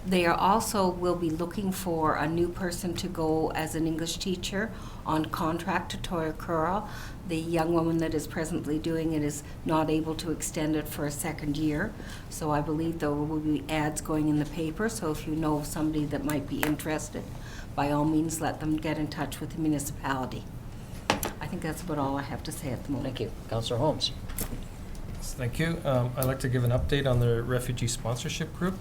They are also will be looking for a new person to go as an English teacher on contract to Toracuro. The young woman that is presently doing it is not able to extend it for a second year. So I believe there will be ads going in the paper. So if you know of somebody that might be interested, by all means let them get in touch with the municipality. I think that's about all I have to say at the moment. Thank you. Councillor Holmes. Yes, thank you. I'd like to give an update on the refugee sponsorship group.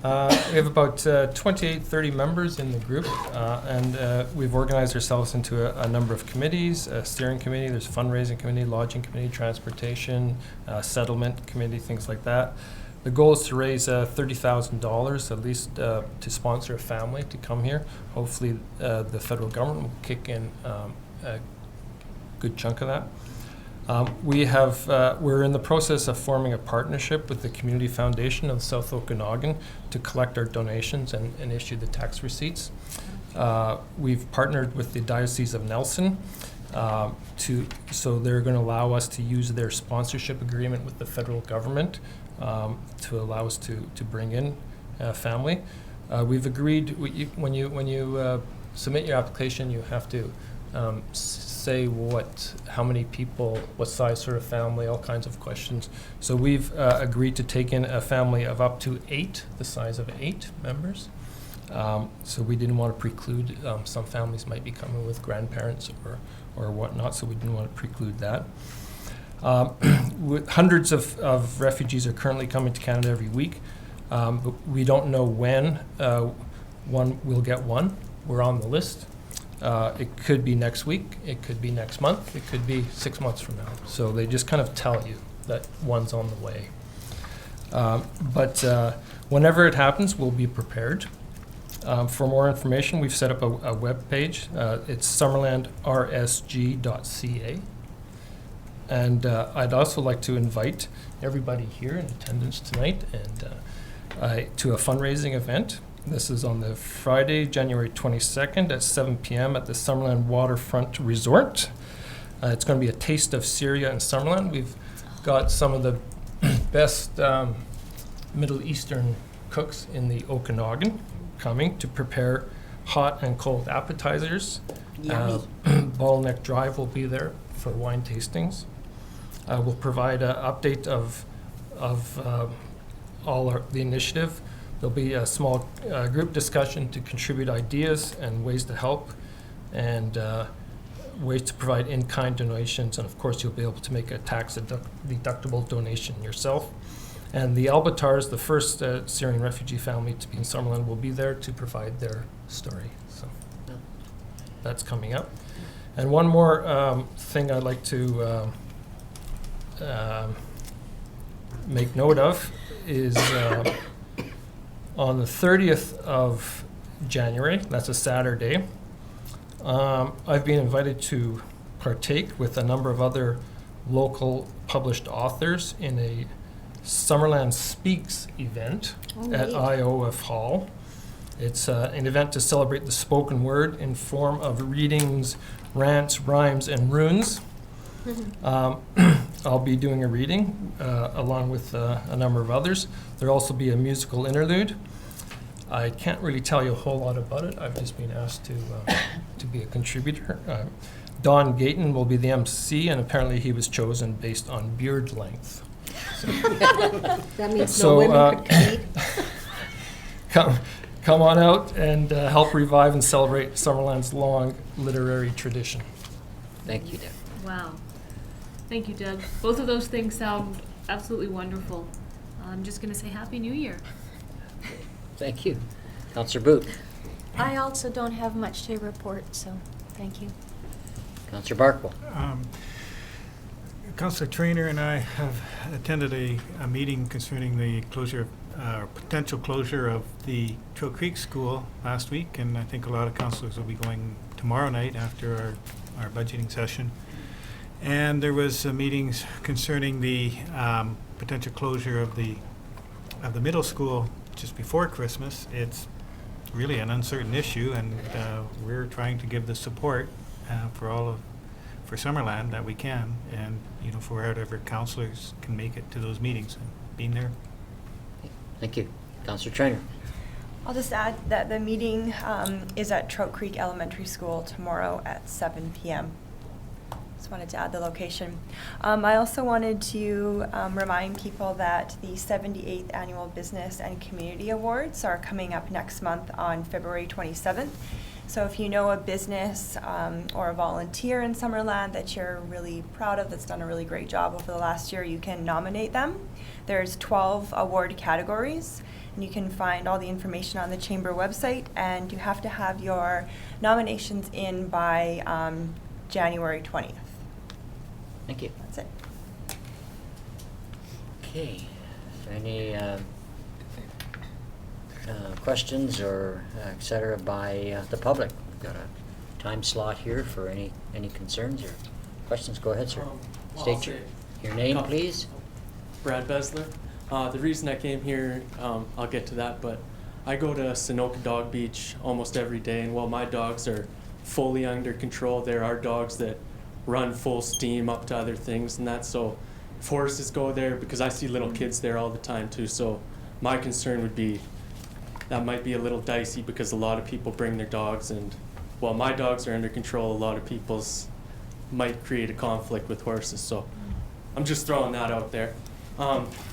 We have about 28, 30 members in the group, and we've organized ourselves into a number of committees, a steering committee, there's a fundraising committee, lodging committee, transportation, settlement committee, things like that. The goal is to raise $30,000 at least to sponsor a family to come here. Hopefully the federal government will kick in a good chunk of that. We're in the process of forming a partnership with the Community Foundation of South Okanagan to collect our donations and issue the tax receipts. We've partnered with the Diocese of Nelson so they're going to allow us to use their sponsorship agreement with the federal government to allow us to bring in a family. We've agreed, when you submit your application, you have to say how many people, what size sort of family, all kinds of questions. So we've agreed to take in a family of up to 8, the size of 8 members. So we didn't want to preclude, some families might be coming with grandparents or whatnot, so we didn't want to preclude that. Hundreds of refugees are currently coming to Canada every week, but we don't know when we'll get one. We're on the list. It could be next week, it could be next month, it could be 6 months from now. So they just kind of tell you that one's on the way. But whenever it happens, we'll be prepared. For more information, we've set up a web page. It's summerlandrsg.ca. And I'd also like to invite everybody here in attendance tonight to a fundraising event. This is on the Friday, January 22nd at 7 p.m. at the Summerland Waterfront Resort. It's going to be a taste of Syria and Summerland. We've got some of the best Middle Eastern cooks in the Okanagan coming to prepare hot and cold appetizers. Bottleneck Drive will be there for wine tastings. We'll provide an update of the initiative. There'll be a small group discussion to contribute ideas and ways to help, and ways to provide in-kind donations. And of course, you'll be able to make a tax-deductible donation yourself. And the Albatars, the first Syrian refugee family to be in Summerland, will be there to provide their story. So that's coming up. And one more thing I'd like to make note of is on the 30th of January, that's a Saturday, I've been invited to partake with a number of other local published authors in a Summerland Speaks event at IOF Hall. It's an event to celebrate the spoken word in form of readings, rants, rhymes, and runes. I'll be doing a reading along with a number of others. There'll also be a musical interlude. I can't really tell you a whole lot about it. I've just been asked to be a contributor. Don Gayton will be the MC, and apparently he was chosen based on beard length. So, that means no women could compete. Come on out and help revive and celebrate Summerland's long literary tradition. Thank you, Doug. Wow. Thank you, Doug. Both of those things sound absolutely wonderful. I'm just going to say Happy New Year. Thank you. Councillor Boot. I also don't have much to report, so thank you. Councillor Barkwell. Councillor Trainer and I have attended a meeting concerning the potential closure of the Trail Creek School last week, and I think a lot of councillors will be going tomorrow night after our budgeting session. And there was meetings concerning the potential closure of the middle school just before Christmas. It's really an uncertain issue, and we're trying to give the support for Summerland that we can, and for whatever councillors can make it to those meetings and being there. Thank you. Councillor Trainer. I'll just add that the meeting is at Trout Creek Elementary School tomorrow at 7 p.m. Just wanted to add the location. I also wanted to remind people that the 78th Annual Business and Community Awards are coming up next month on February 27th. So if you know a business or a volunteer in Summerland that you're really proud of, that's done a really great job over the last year, you can nominate them. There's 12 award categories, and you can find all the information on the Chamber website, and you have to have your nominations in by January 20th. Thank you. That's it. Okay. Is there any questions or et cetera by the public? We've got a time slot here for any concerns or questions. Go ahead, sir. State your name, please. Brad Besler. The reason I came here, I'll get to that, but I go to Sunoka Dog Beach almost every day, and while my dogs are fully under control, there are dogs that run full steam up to other things and that. So if horses go there, because I see little kids there all the time too, so my concern would be that might be a little dicey because a lot of people bring their dogs, and while my dogs are under control, a lot of people's might create a conflict with horses. So I'm just throwing that out there.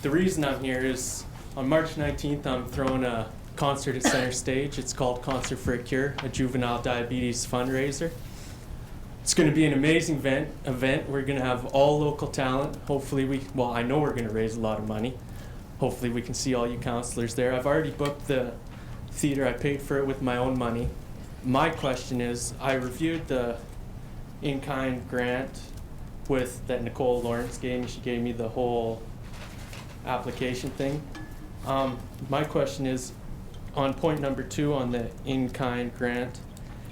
The reason I'm here is on March 19th, I'm throwing a concert at Center Stage. It's called Concert for a Cure, a juvenile diabetes fundraiser. It's going to be an amazing event. We're going to have all local talent. Hopefully I know we're going to raise a lot of money. Hopefully we can see all you counselors there. I've already booked the theater. I paid for it with my own money. My question is, I reviewed the in-kind grant that Nicole Lawrence gave me. She gave me the whole application thing. My question is, on point number 2 on the in-kind grant,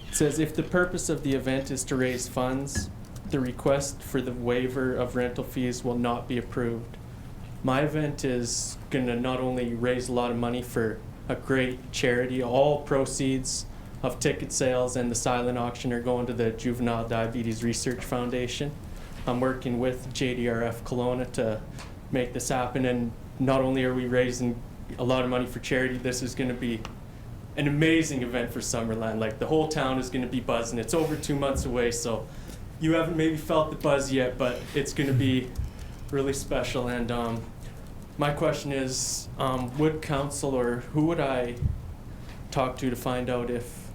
it says if the purpose of the event is to raise funds, the request for the waiver of rental fees will not be approved. My event is going to not only raise a lot of money for a great charity, all proceeds of ticket sales and the silent auction are going to the Juvenile Diabetes Research Foundation. I'm working with JDRF Kelowna to make this happen, and not only are we raising a lot of money for charity, this is going to be an amazing event for Summerland. Like, the whole town is going to be buzzing. It's over 2 months away, so you haven't maybe felt the buzz yet, but it's going to be really special. And my question is, would council, or who would I talk to find out if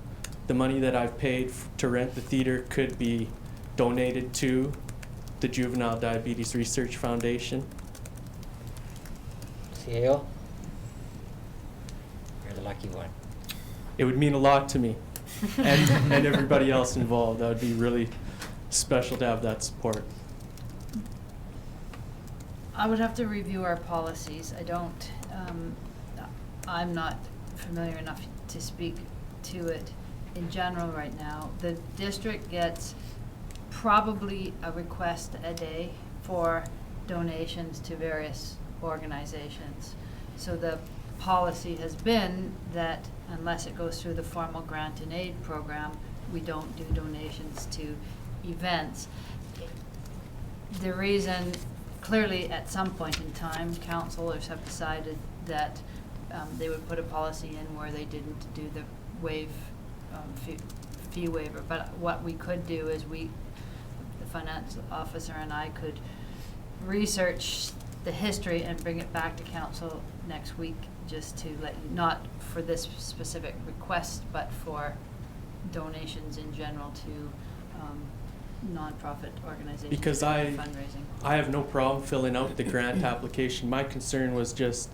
the money that I've paid to rent the theater could be donated to the Juvenile Diabetes Research Foundation? CAO? You're the lucky one. It would mean a lot to me and everybody else involved. That would be really special to have that support. I would have to review our policies. I'm not familiar enough to speak to it in general right now. The district gets probably a request a day for donations to various organizations. So the policy has been that unless it goes through the formal grant and aid program, we don't do donations to events. The reason, clearly at some point in time, councilors have decided that they would put a policy in where they didn't do the fee waiver. But what we could do is the finance officer and I could research the history and bring it back to council next week, just to let you, not for this specific request, but for donations in general to nonprofit organizations. Because fundraising. I have no problem filling out the grant application. My concern was just,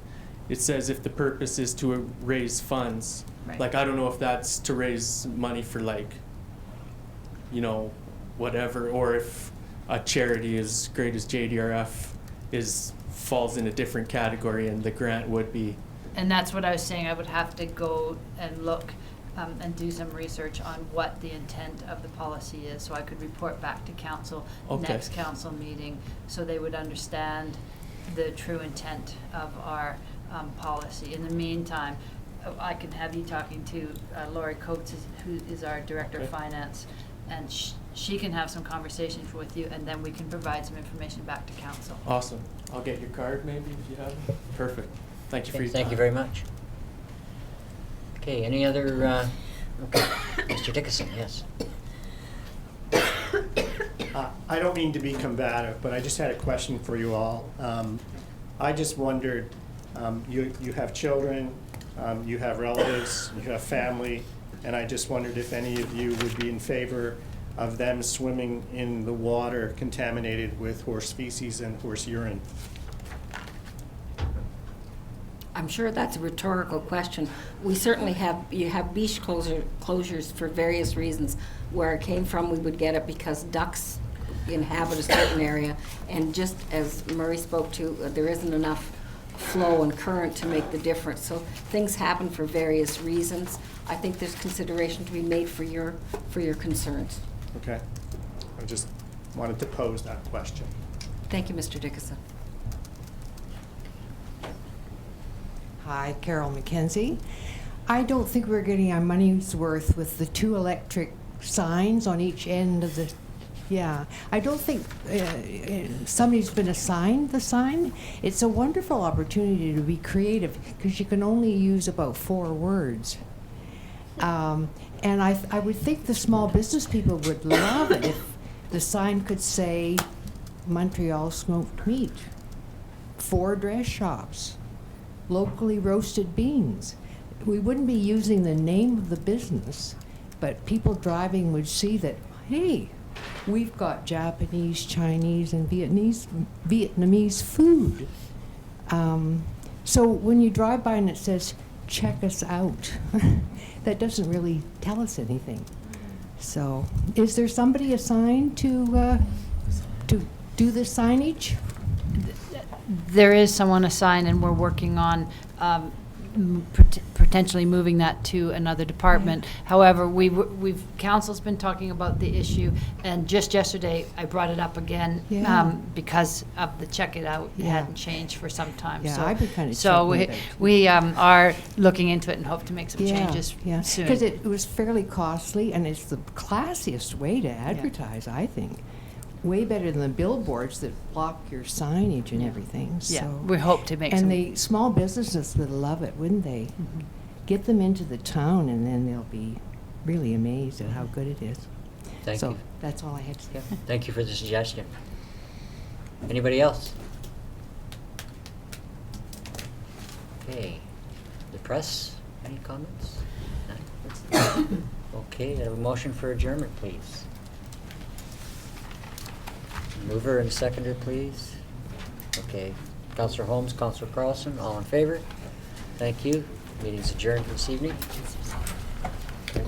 it says if the purpose is to raise funds. Right. Like, I don't know if that's to raise money for, like, whatever, or if a charity as great as JDRF falls in a different category and the grant would be. And that's what I was saying. I would have to go and look and do some research on what the intent of the policy is, so I could report back to council next council meeting, so they would understand the true intent of our policy. In the meantime, I can have you talking to Lori Coates, who is our Director of Finance, and she can have some conversations with you, and then we can provide some information back to council. Awesome. I'll get your card maybe if you have it. Perfect. Thank you for your time. Thank you very much. Okay, any other, Mr. Dickinson, yes. I don't mean to be combative, but I just had a question for you all. I just wondered, you have children, you have relatives, you have family. And I just wondered if any of you would be in favor of them swimming in the water contaminated with horse feces and horse urine. I'm sure that's a rhetorical question. We certainly you have beach closures for various reasons. Where it came from, we would get it because ducks inhabit a certain area, and just as Murray spoke to, there isn't enough flow and current to make the difference. So things happen for various reasons. I think there's consideration to be made for your concerns. Okay. I just wanted to pose that question. Thank you, Mr. Dickinson. Hi, Carol McKenzie. I don't think we're getting our money's worth with the 2 electric signs on each end of the, I don't think somebody's been assigned the sign. It's a wonderful opportunity to be creative because you can only use about 4 words. And I would think the small business people would love it if the sign could say Montreal smoked meat, 4 dress shops, locally roasted beans. We wouldn't be using the name of the business, but people driving would see that, hey, we've got Japanese, Chinese, and Vietnamese food. So when you drive by and it says, check us out, that doesn't really tell us anything. So is there somebody assigned to do the signage? There is someone assigned, and we're working on potentially moving that to another department. However, council's been talking about the issue, and just yesterday I brought it up again because of the check it out. It hadn't changed for some time. Yeah, so, I've been kind of so we are looking into it and hope to make some changes soon. Because it was fairly costly, and it's the classiest way to advertise, I think. Way better than the billboards that block your signage and everything. Yeah, so. we hope to make and some. the small businesses would love it, wouldn't they? Mm-hmm. Get them into the town, and then they'll be really amazed at how good it is. Thank so you. that's all I had to say. Thank you for the suggestion. Anybody else? Okay. The press, any comments? None? Okay, I have a motion for adjournment, please. Mover and seconder, please. Okay. Councillor Holmes, Councillor Carlson, all in favor? Thank you. Meeting's adjourned this evening. Okay.